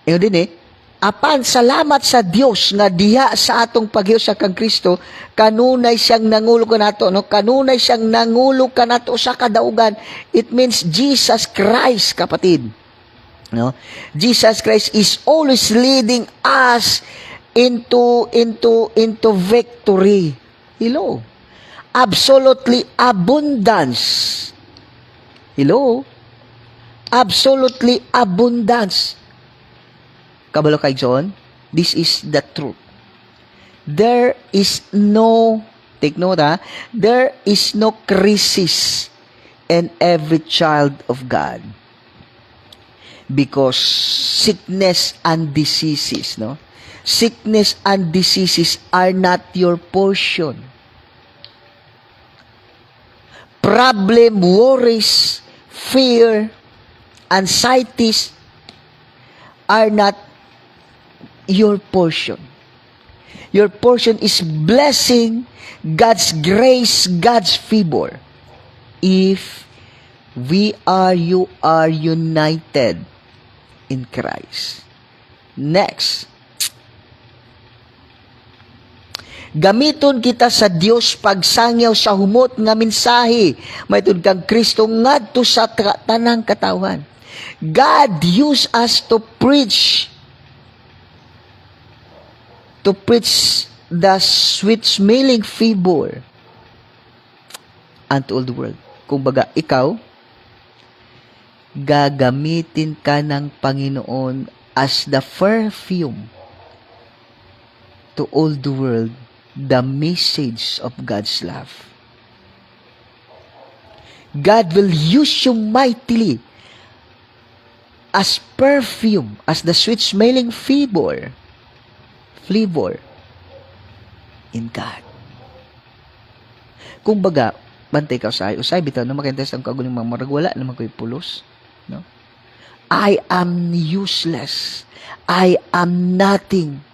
Ngayon din apan salamat sa Dios nga diha sa atong paghiyo sa kang Kristo, kanunay siyang nangulo kanato, no? Kanunay siyang nangulo kanato sa kadaugan. It means Jesus Christ, kapatid. No? Jesus Christ is always leading us into victory. Hello? Absolutely abundance. Hello? Absolutely abundance. Kabalo kay John, this is the truth. There is no, take note there is no crisis in every child of God. Because sickness and diseases, no? Sickness and diseases are not your portion. Problem, worries, fear, anxieties are not your portion. Your portion is blessing, God's grace, God's favor. If you are united in Christ. Next. Gamiton kita sa Dios pagsangyaw sa humot nga mensahe maytud kang Kristo ngadto sa tanang katawan. God use us to preach the sweet smelling favor unto all the world. Kung baga ikaw gagamitin ka ng Panginoon as the perfume to all the world, the message of God's love. God will use you mightily as perfume, as the sweet smelling flavor in God. Kung baga, bantay ka usay bitaw na makintest ang kaguling mga marag, wala naman ko'y pulos. No? I am useless. I am nothing.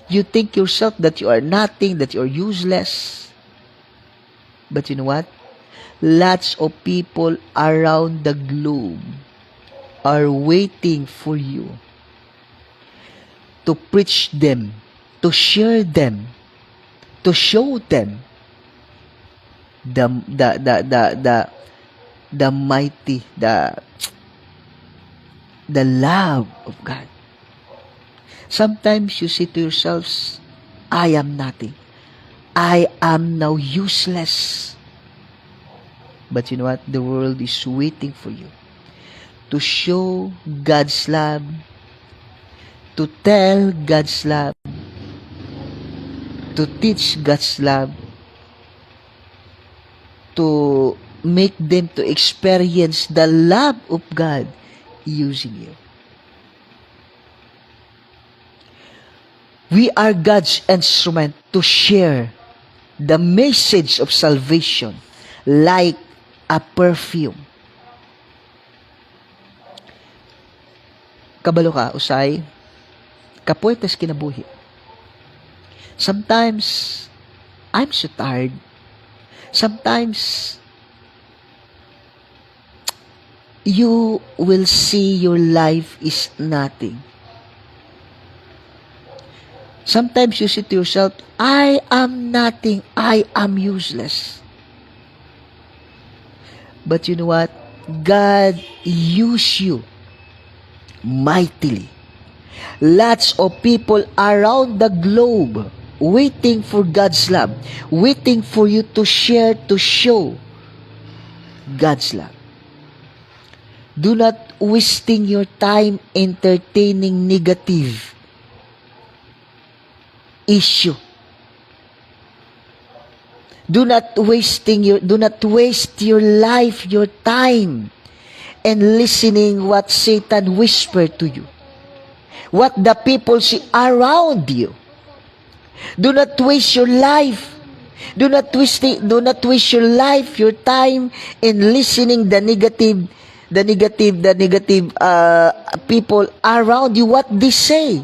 You think yourself that you are nothing, that you are useless. But you know what? Lots of people around the globe are waiting for you to preach them, to share them, to show them the mighty, the love of God. Sometimes you say to yourselves, I am nothing. I am now useless. But you know what? The world is waiting for you to show God's love, to tell God's love, to teach God's love, to make them to experience the love of God using you. We are God's instrument to share the message of salvation like a perfume. Kabalo ka, usay, kapuetes kinabuhi. Sometimes, I'm so tired. Sometimes, you will see your life is nothing. Sometimes you say to yourself, I am nothing. I am useless. But you know what? God used you mightily. Lots of people around the globe waiting for God's love, waiting for you to share, to show God's love. Do not wasting your time entertaining negative issue. Do not waste your life, your time in listening what Satan whisper to you. What the people see around you. Do not waste your life. Do not waste your life, your time in listening the negative people around you, what they say.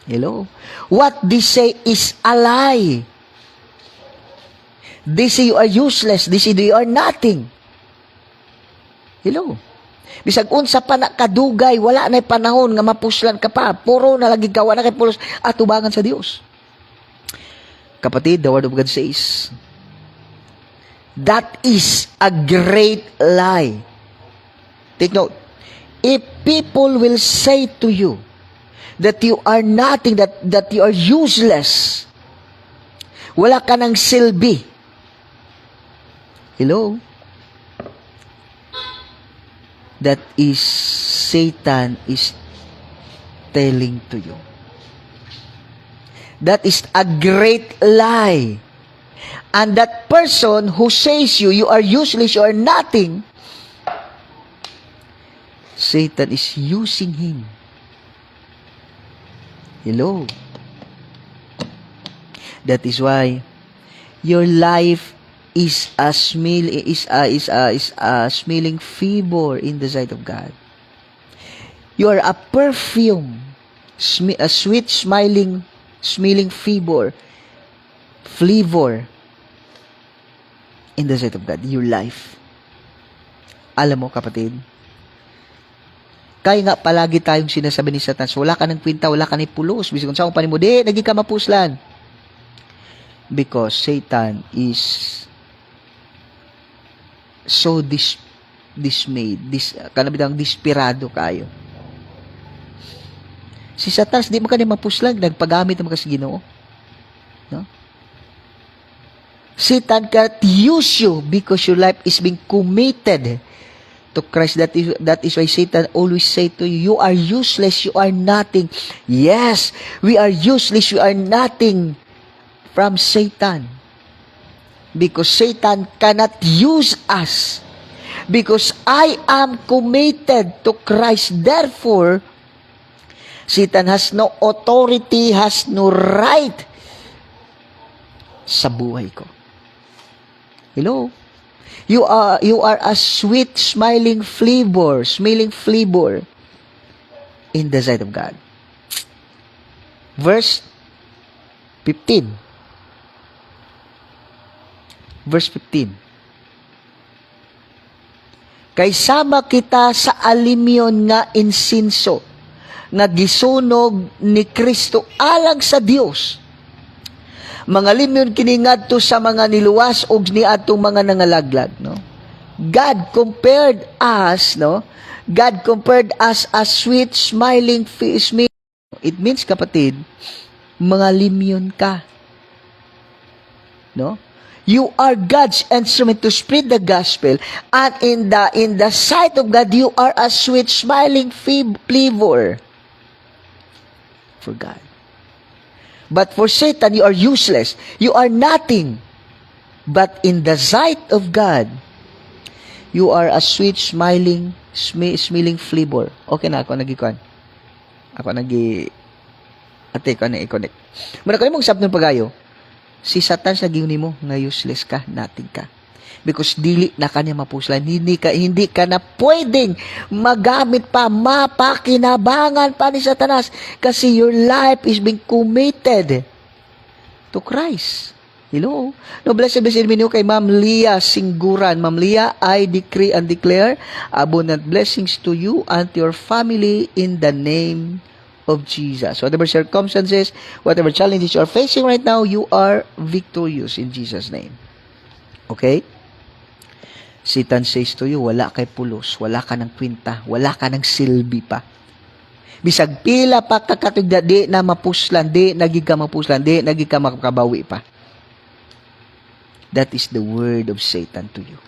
Hello? What they say is a lie. They say you are useless. They say you are nothing. Hello? Bisag unsa pa na kadugay, wala na panahon nga mapuslan ka pa. Puro na lagi ka, wala kay pulos atubangan sa Dios. Kapatid, the Word of God says, that is a great lie. Take note. If people will say to you that you are nothing, that you are useless, wala ka ng silbi, Hello? That is Satan is telling to you. That is a great lie. And that person who says you are useless, you are nothing, Satan is using him. Hello? That is why your life is a smelling fever in the sight of God. You are a perfume, a sweet smelling flavor in the sight of God, your life. Alam mo, kapatid, kaya nga palagi tayong sinasabi ni Satan, wala ka ng kwinta, wala ka ng pulos, bisig kung saan panin mo, di, naging ka mapuslan. Because Satan is so dismayed, kanabitang desperado kayo. Si Satan, di mo ka niya mapuslan, nagpagamit mo kasi Ginoo. No? Satan cannot use you because your life is being committed to Christ. That is why Satan always say to you, you are useless, you are nothing. Yes, we are useless, we are nothing from Satan. Because Satan cannot use us. Because I am committed to Christ. Therefore, Satan has no authority, has no right sa buhay ko. Hello? You are a sweet smelling flavor in the sight of God. Verse 15. Verse 15. Kay sama kita sa alimyon nga insinso nga gisunog ni Kristo alang sa Dios. Mga limyon kini ngadto sa mga niluwas og niadtong mga nangalaglag, no? God compared us, no? God compared us as sweet smiling fish. It means, kapatid, mga limyon ka. No? You are God's instrument to spread the gospel, and in the sight of God, you are a sweet smiling flavor for God. But for Satan, you are useless. You are nothing. But in the sight of God, you are a sweet smiling flavor. Okay na ako nagikuan. Ako ate ko na i-connect. Muna kayo mong sabton pagayo. Si Satan sa giuni mo nga useless ka, nothing ka. Because dili na kanya mapuslan, hindi ka na pwedeng magamit pa, mapakinabangan pa ni Satanas kasi your life is being committed to Christ. Hello? No, blessed minyo kay Ma'am Leah Singguran. Ma'am Leah, I decree and declare abundant blessings to you and to your family in the name of Jesus. Whatever circumstances, whatever challenges you are facing right now, you are victorious in Jesus' name. Okay? Satan says to you, wala kay pulos, wala ka ng kwinta, wala ka ng silbi pa. Bisag pila pa kakatugda, di na mapuslan, di nagig ka mapuslan, di nagig ka makabawi pa. That is the word of Satan to you.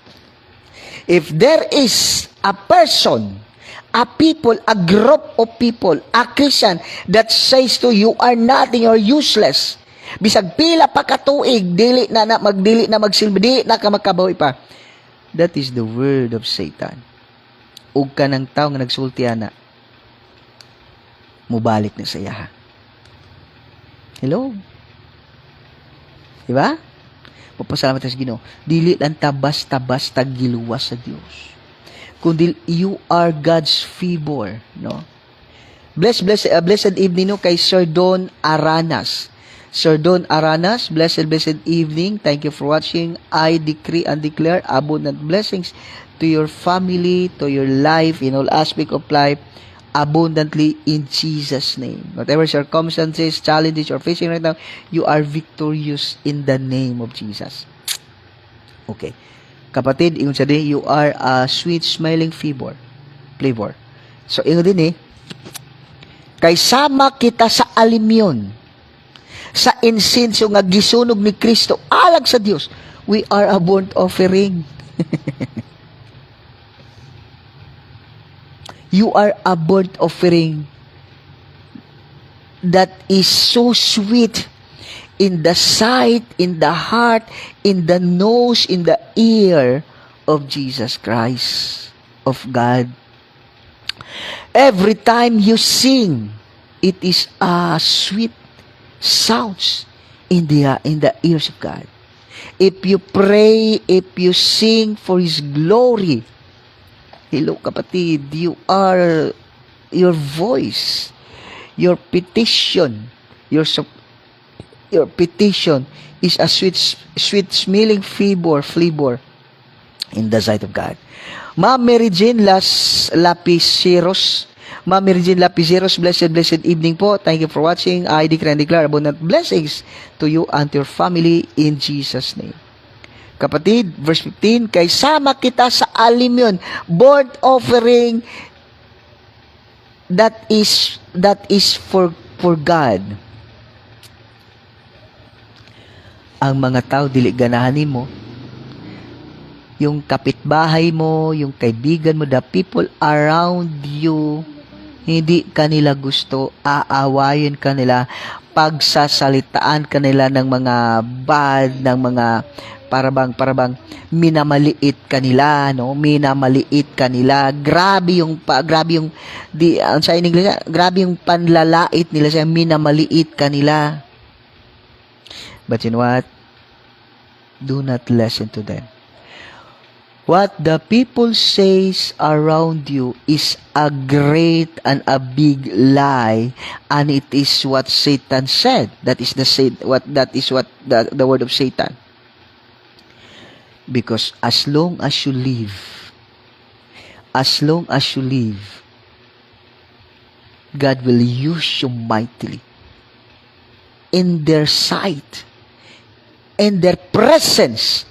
If there is a person, a people, a group of people, a Christian that says to you, are nothing, or useless, bisag pila pa katuig, dili na magsilbi, di na ka makabawi pa. That is the word of Satan. Ug ka ng tao nga nagsulti ana, mubalik na sa iya. Hello? Diba? Papasalamat sa Ginoo. Dili lang ta basta-basta giluwas sa Dios. Kundi you are God's favor, no? Blessed evening no kay Sir Don Aranas. Sir Don Aranas, blessed evening. Thank you for watching. I decree and declare abundant blessings to your family, to your life, in all aspect of life, abundantly in Jesus' name. Whatever circumstances, challenges you're facing right now, you are victorious in the name of Jesus. Okay. Kapatid, ingon sa din, you are a sweet smiling flavor. So, ingon din kay sama kita sa alimyon, sa insenso nga gisunog ni Kristo alag sa Dios, we are a burnt offering. You are a burnt offering that is so sweet in the sight, in the heart, in the nose, in the ear of Jesus Christ, of God. Every time you sing, it is a sweet sounds in the ears of God. If you pray, if you sing for His glory, hello kapatid, your voice, your petition, your petition is a sweet smelling flavor in the sight of God. Ma'am Mary Jane Lapiceros, Ma'am Mary Jane Lapiceros, blessed evening po. Thank you for watching. I decree and declare abundant blessings to you and to your family in Jesus' name. Kapatid, verse 15, kay sama kita sa alim yun, burnt offering that is for God. Ang mga tao dili ganahan mo, yung kapitbahay mo, yung kaibigan mo, the people around you, hindi kanila gusto, aawayin kanila, pagsasalitaan kanila ng mga bad, ng mga parabang minamaliit kanila, no? Minamaliit kanila. Grabe yung sa English, grabe yung panlalait nila sa minamaliit kanila. But you know what? Do not listen to them. What the people says around you is a great and a big lie, and it is what Satan said. That is what the word of Satan. Because as long as you live, God will use you mightily in their sight, in their presence.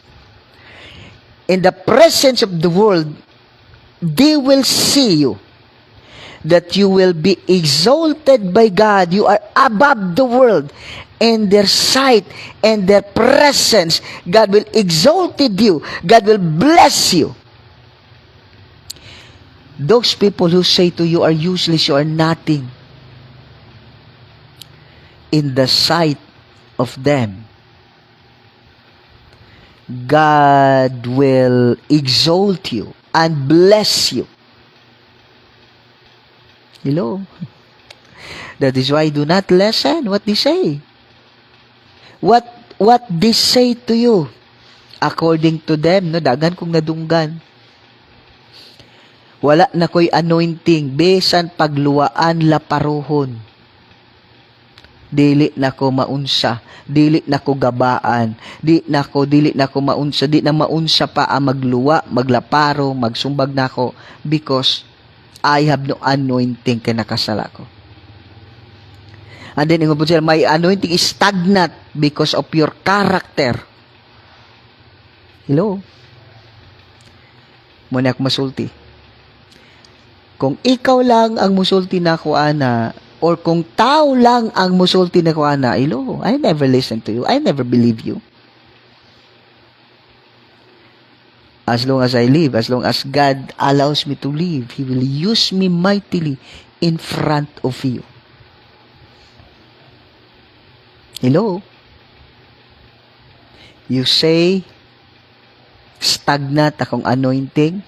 In the presence of the world, they will see you, that you will be exalted by God. You are above the world. In their sight and their presence, God will exalted you. God will bless you. Those people who say to you are useless, you are nothing, in the sight of them, God will exalt you and bless you. Hello? That is why do not listen what they say. What they say to you. According to them, no, dagan kong nadunggan. Wala na ko'y anointing, besan pagluwaan laparohon. Dili na ko maunsa, dili na ko gabaan, dili na ko maunsa, di na maunsa pa ang magluwa, maglaparo, magsumbag na ko, because I have no anointing kay nakasala ko. And then, my anointing is stagnant because of your character. Hello? Muna ako masulti. Kung ikaw lang ang musulti na ko, ana, or kung tao lang ang musulti na ko, ana, hello, I never listen to you. I never believe you. As long as I live, as long as God allows me to live, He will use me mightily in front of you. Hello? You say, stagnant akong anointing?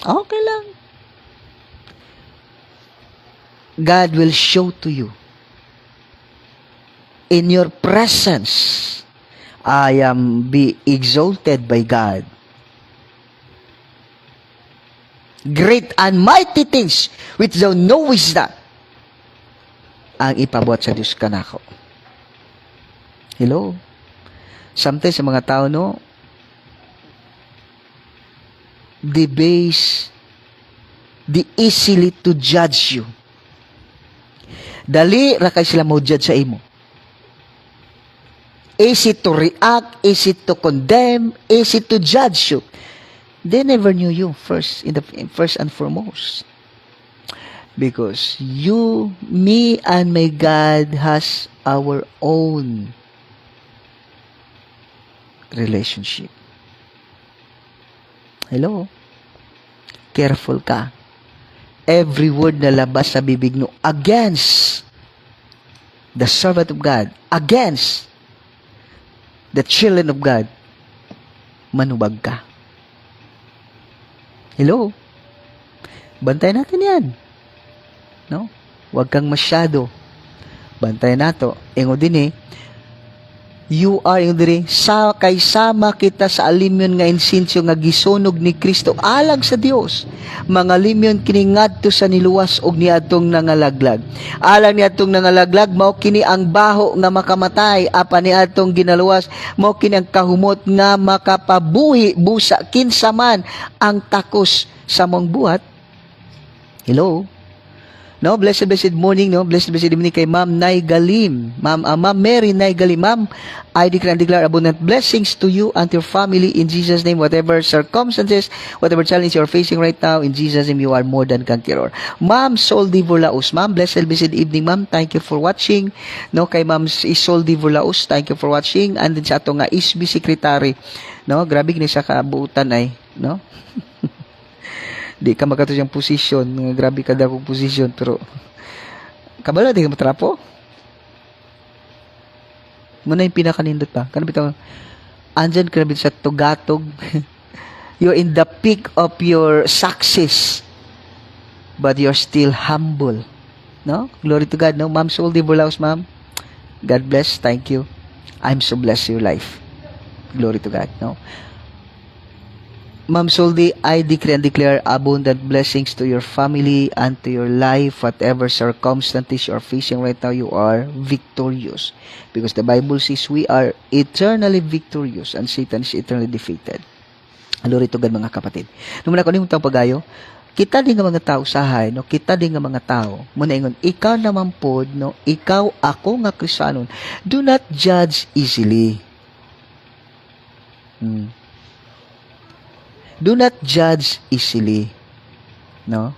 Okay lang. God will show to you. In your presence, I am be exalted by God. Great and mighty things which thou knowest not, ang ipabuhat sa Diyos kanako. Hello? Sometimes sa mga tao, no, they easily to judge you. Dali ra kay sila mo judge sa imo. Easy to react, easy to condemn, easy to judge you. They never knew you first and foremost. Because you, me, and my God has our own relationship. Hello? Careful ka. every word na labas sa bibig mo against the servant of God, against the children of God, manubag ka. Hello? Bantayan natin yan. No? Huwag kang masyado. Bantayan nato. Ingo din you are yung diri sa kay sama kita sa alimyon nga insensyo nga gisunog ni Kristo alang sa Dios, mga limyon kini ngadto sa niluwas og niadtong nangalaglag. Alang niadtong nangalaglag mao kini ang baho nga makamatay, apan niadtong ginaluwas mao kini ang kahumot nga makapabuhi busa kinsa man ang takos sa mong buhat. Hello? No, blessed morning, no, blessed evening kay Ma'am Nay Galim, Ma'am Mary Nay Galim. Ma'am, I declare abundant blessings to you and your family in Jesus' name. Whatever circumstances, whatever challenge you're facing right now, in Jesus' name, you are more than conqueror. Ma'am Sol Divolaus, Ma'am, blessed evening, Ma'am. Thank you for watching. No, kay Ma'am Sol Divolaus, thank you for watching. And din sa ato nga ISB secretary, no, grabe ni sa kaabutan ay, no. Di ka makato siyang position, grabe ka daw kong position, pero kabalo di ka matrapo. Muna yung pinakanindot pa. Kanang bitaw, andyan ka na sa tugatog. You're in the peak of your success, but you're still humble. No? Glory to God. No? Ma'am Sol Divolaus, ma'am. God bless. Thank you. I'm so blessed your life. Glory to God. No? Ma'am Soldi, I decree and declare abundant blessings to your family and to your life. Whatever circumstances you are facing right now, you are victorious. Because the Bible says we are eternally victorious and Satan is eternally defeated. Glory to God, mga kapatid. Nung muna ko nung pagayo, kita din nga mga tao sahay, no? Kita din nga mga tao. Muna ingon, ikaw naman po, no? Ikaw, ako nga Kristiyanon. Do not judge easily. Do not judge easily. No?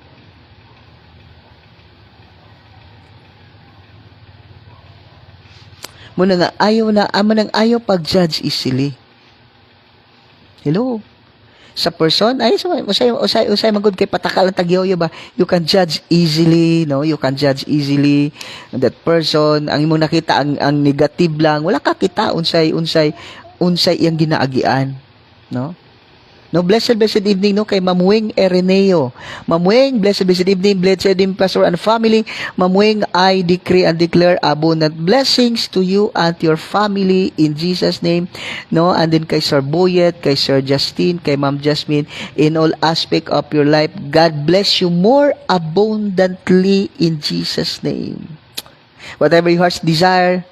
Muna nga, ayaw pag-judge easily. Hello? Sa person, usay magud kay patakalan tagyaw ba? You can judge easily, no? You can judge easily that person. Ang imong nakita ang negative lang, wala ka kita unsay iyang ginaagian, no? No, blessed evening, no, kay Ma'am Wing Ereneo. Ma'am Wing, blessed evening, blessed evening, Pastor and family. Ma'am Wing, I decree and declare abundant blessings to you and your family in Jesus' name. No, and then kay Sir Boyet, kay Sir Justin, kay Ma'am Jasmine, in all aspect of your life, God bless you more abundantly in Jesus' name. Whatever your heart's desire,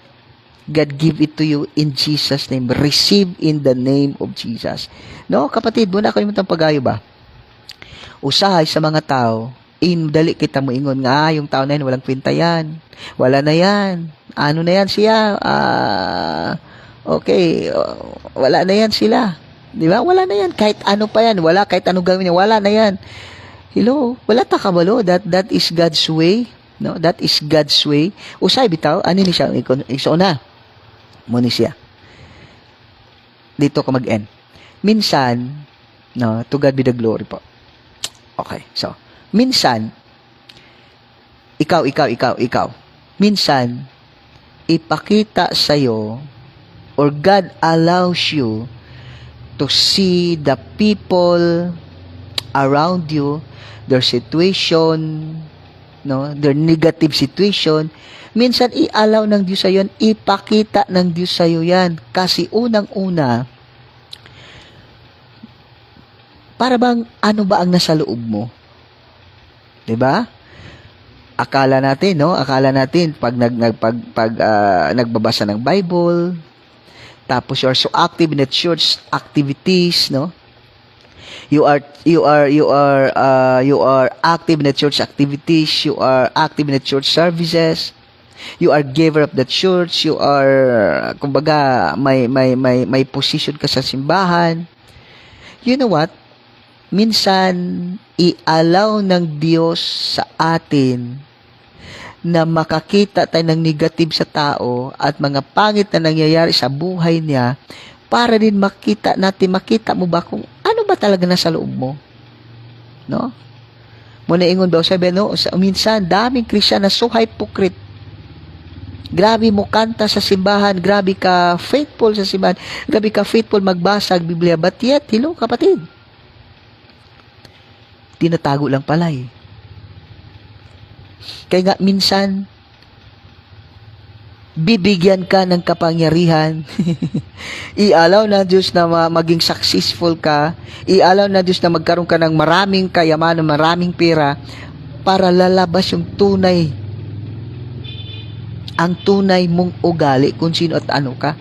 God give it to you in Jesus' name. Receive in the name of Jesus. No, kapatid, muna ako yung pagayo ba? Usahay sa mga tao, dali kita mo ingon nga, yung tao na yan, walang kwenta yan. Wala na yan. Ano na yan siya? Okay, wala na yan sila. Di ba? Wala na yan. Kahit ano pa yan. Wala, kahit ano gawin niya. Wala na yan. Hello? Wala ta kabalo. That is God's way. No, that is God's way. Usay bitaw, ano ni siya? Isona. Muna siya. Dito ka mag-end. Minsan, no, to God be the glory po. Okay, so, minsan, ikaw. Minsan, ipakita sa'yo, or God allows you to see the people around you, their situation, no, their negative situation. Minsan i-allow ng Diyos sa'yo yan, ipakita ng Diyos sa'yo yan. Kasi unang-una, para bang ano ba ang nasa loob mo? 'Di ba? Akala natin pag nagbabasa ng Bible, tapos you are so active in the church activities, no? You are active in the church activities, you are active in the church services. You are giver of the church, you are kumbaga may position ka sa simbahan. You know what? Minsan i-allow ng Diyos sa atin na makakita tayo ng negative sa tao at mga pangit na nangyayari sa buhay niya para din makita mo ba kung ano ba talaga nasa loob mo? No? Muna ingon daw sabi, no? Minsan, daming Christian na so hypocrite. Grabe mo kanta sa simbahan, grabe ka faithful sa simbahan, grabe ka faithful magbasa ng Biblia, but yet, hello kapatid, tinatago lang pala eh. Kaya nga minsan, bibigyan ka ng kapangyarihan, ialaw na Diyos na maging successful ka, ialaw na Diyos na magkaroon ka ng maraming kayamanan, maraming pera, para lalabas yung tunay, ang tunay mong ugali kung sino at ano ka.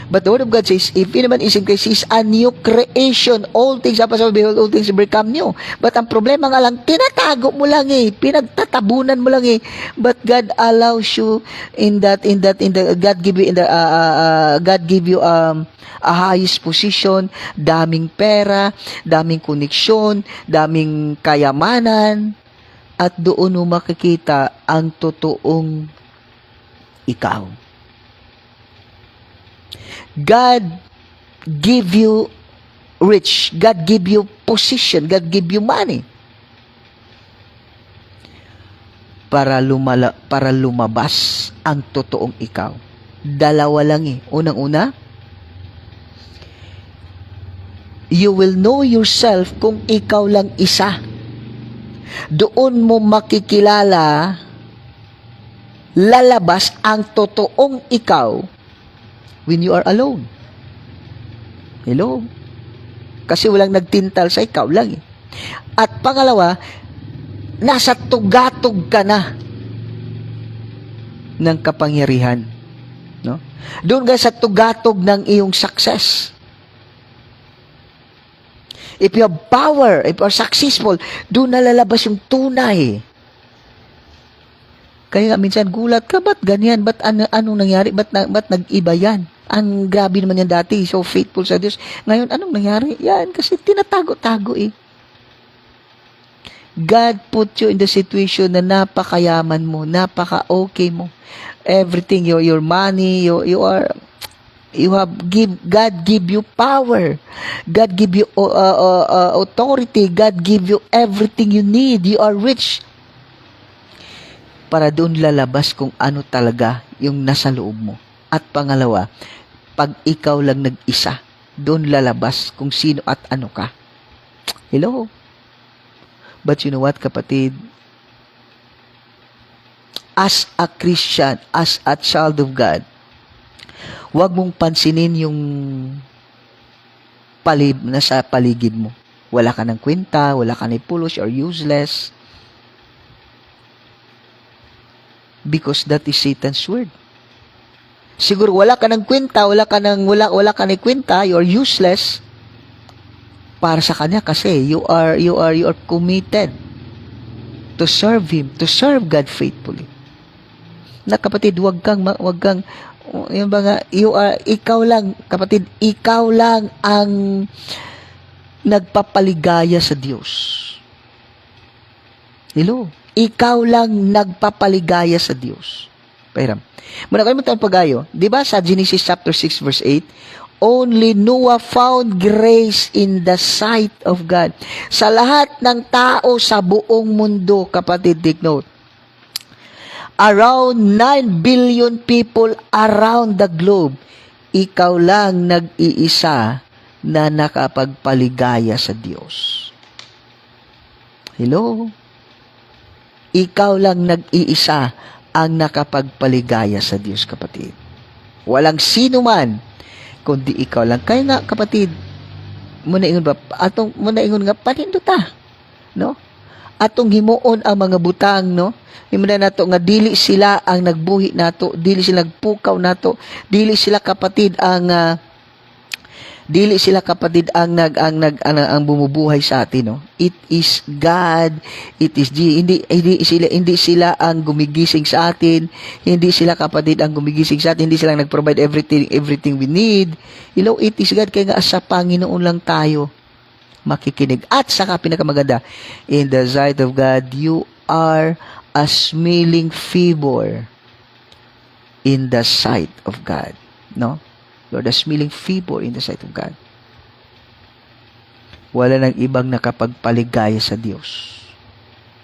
But the Word of God says, if anyone is in Christ, he is a new creation. All things have passed away, behold, all things become new. But ang problema nga lang, tinatago mo lang eh. Pinagtatabunan mo lang eh. But God allows you God give you a highest position, daming pera, daming koneksyon, daming kayamanan, at doon mo makikita ang totoong ikaw. God give you rich. God give you position. God give you money. Para lumabas ang totoong ikaw. Dalawa lang eh. Unang-una, you will know yourself kung ikaw lang isa. Doon mo makikilala, lalabas ang totoong ikaw when you are alone. Hello? Kasi walang nagtintal sa ikaw lang eh. At pangalawa, nasa tugatog ka na ng kapangyarihan. No? Doon ka sa tugatog ng iyong success. If you have power, if you are successful, doon nalalabas yung tunay. Kaya nga minsan gulat ka, ba't ganyan? Ba't anong nangyari? Ba't nag-iba yan? Ang grabe naman yan dati, so faithful sa Diyos. Ngayon, anong nangyari? Yan, kasi tinatago-tago eh. God put you in the situation na napakayaman mo, napaka-okay mo. Everything, your money, God give you power. God give you authority. God give you everything you need. You are rich. Para doon lalabas kung ano talaga yung nasa loob mo. At pangalawa, pag ikaw lang nag-isa, doon lalabas kung sino at ano ka. Hello? But you know what, kapatid? As a Christian, as a child of God, huwag mong pansinin yung nasa paligid mo. Wala ka ng kwenta, wala ka ng foolish or useless. Because that is Satan's word. Siguro wala ka ng kwenta, wala ka ng kwenta, you are useless para sa kanya kasi you are committed to serve him, to serve God faithfully. Na kapatid, wag kang yung mga ikaw lang, kapatid, ikaw lang ang nagpapaligaya sa Diyos. Hello? Ikaw lang nagpapaligaya sa Diyos. Pairam. Muna kayo mo pagayo. Diba sa Genesis chapter 6 verse 8, only Noah found grace in the sight of God. Sa lahat ng tao sa buong mundo, kapatid, take note, around 9 billion people around the globe, ikaw lang nag-iisa na nakapagpaligaya sa Diyos. Hello? Ikaw lang nag-iisa ang nakapagpaligaya sa Diyos, kapatid. Walang sino man, kundi ikaw lang. Kaya nga, kapatid, muna ingon nga, panindo ta. No? Atong himuon ang mga butang, no? Himuna nato nga dili sila ang nagbuhi nato, dili sila nagpukaw nato, dili sila kapatid ang ang bumubuhay sa atin, no? It is God, it is hindi sila ang gumigising sa atin, hindi sila kapatid ang gumigising sa atin, hindi sila nag-provide everything we need. You know, it is God, kaya nga sa Panginoon lang tayo makikinig. At saka pinakamaganda, in the sight of God, you are a smiling figure in the sight of God. No? Lord, a smiling figure in the sight of God. Wala nang ibang nakapagpaligaya sa Diyos.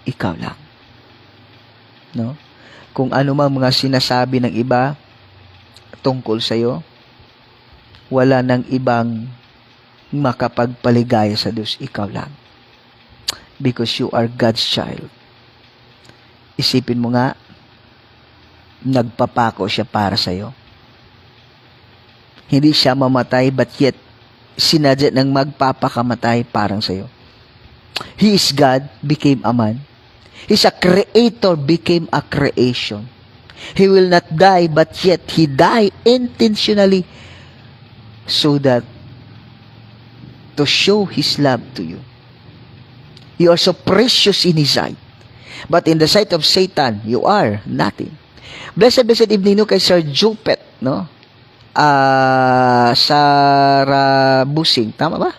ikaw lang. No? Kung ano mang mga sinasabi ng iba tungkol sa iyo, wala nang ibang makapagpaligaya sa Diyos, ikaw lang. Because you are God's child. Isipin mo nga, nagpapako siya para sa iyo. Hindi siya mamatay, but yet, sinadya ng magpapakamatay parang sa iyo. He is God, became a man. He's a creator, became a creation. He will not die, but yet He died intentionally so that to show His love to you. You are so precious in His sight. But in the sight of Satan, you are nothing. Blessed evening no kay Sir Jupet, no? Sarabusing, tama ba?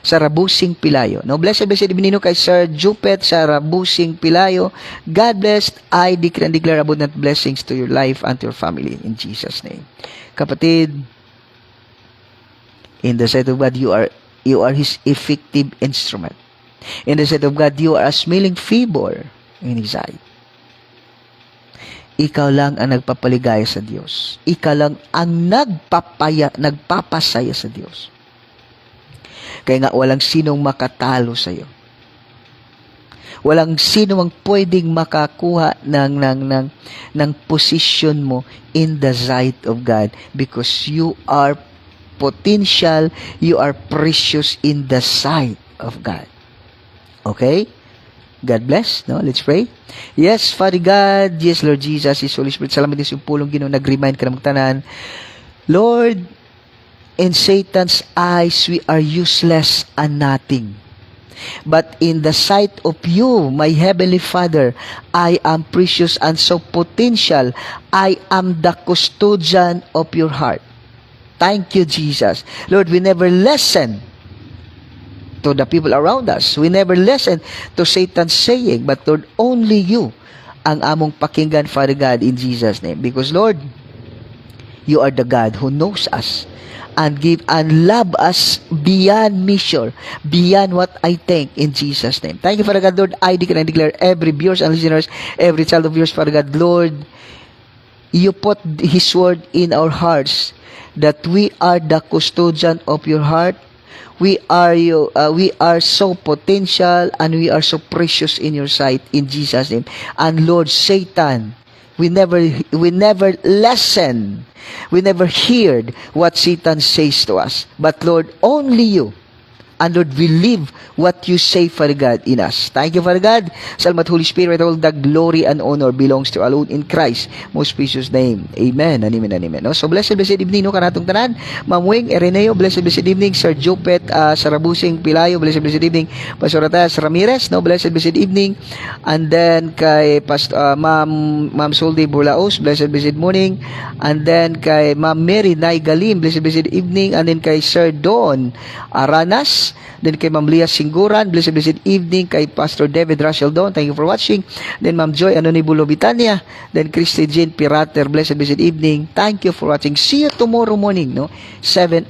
Sarabusing Pilayo. No, blessed evening no kay Sir Jupet Sarabusing Pilayo. God bless. I decree and declare abundant blessings to your life and to your family in Jesus' name. Kapatid, in the sight of God, you are His effective instrument. In the sight of God, you are a smiling figure in His eye. Ikaw lang ang nagpapaligaya sa Diyos. Ikaw lang ang nagpapasaya sa Diyos. Kaya nga walang sinong makatalo sa iyo. Walang sino ang pwedeng makakuha ng position mo in the sight of God because you are potential, you are precious in the sight of God. Okay? God bless. No? Let's pray. Yes, Father God. Yes, Lord Jesus. Yes, Holy Spirit. Salamat din sa pulong Ginoo. Nag-remind ka ng tanan. Lord, in Satan's eyes, we are useless and nothing. But in the sight of you, my Heavenly Father, I am precious and so potential. I am the custodian of your heart. Thank you, Jesus. Lord, we never listen to the people around us. We never listen to Satan's saying, but Lord, only you ang among pakinggan, Father God, in Jesus' name. Because Lord, you are the God who knows us and give and love us beyond measure, beyond what I think, in Jesus' name. Thank you, Father God, Lord. I declare and declare every viewers and listeners, every child of yours, Father God, Lord, you put His word in our hearts that we are the custodian of your heart. We are so potential and we are so precious in your sight, in Jesus' name. And Lord, Satan, we never listen. We never heard what Satan says to us. But Lord, only you. And Lord, we live what you say, Father God, in us. Thank you, Father God. Salamat, Holy Spirit. All the glory and honor belongs to alone in Christ, most precious name. Amen. And amen and amen. No? So, blessed evening, no, kanatong tanan. Ma'am Wing Ereneo, blessed evening. Sir Jupet Sarabusing Pilayo, blessed evening. Pastor Atas Ramirez, no, blessed evening. And then, kay Ma'am Soldi Burlaos, blessed morning. And then, kay Ma'am Mary Nay Galim, blessed evening. And then, kay Sir Don Aranas, then kay Ma'am Leah Singguran, blessed evening. Kay Pastor David Rachel Don, thank you for watching. Then Ma'am Joy Anonibulo Bitania, then Christy Jean Pirater, blessed evening. Thank you for watching. See you tomorrow morning, no, 7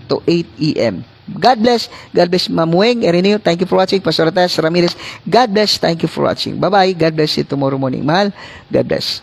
to 8 a.m. God bless. God bless, Ma'am Weng Ereneo. Thank you for watching. Pastor Atas Ramirez, God bless. Thank you for watching. Bye-bye. God bless you tomorrow morning. Mahal. God bless.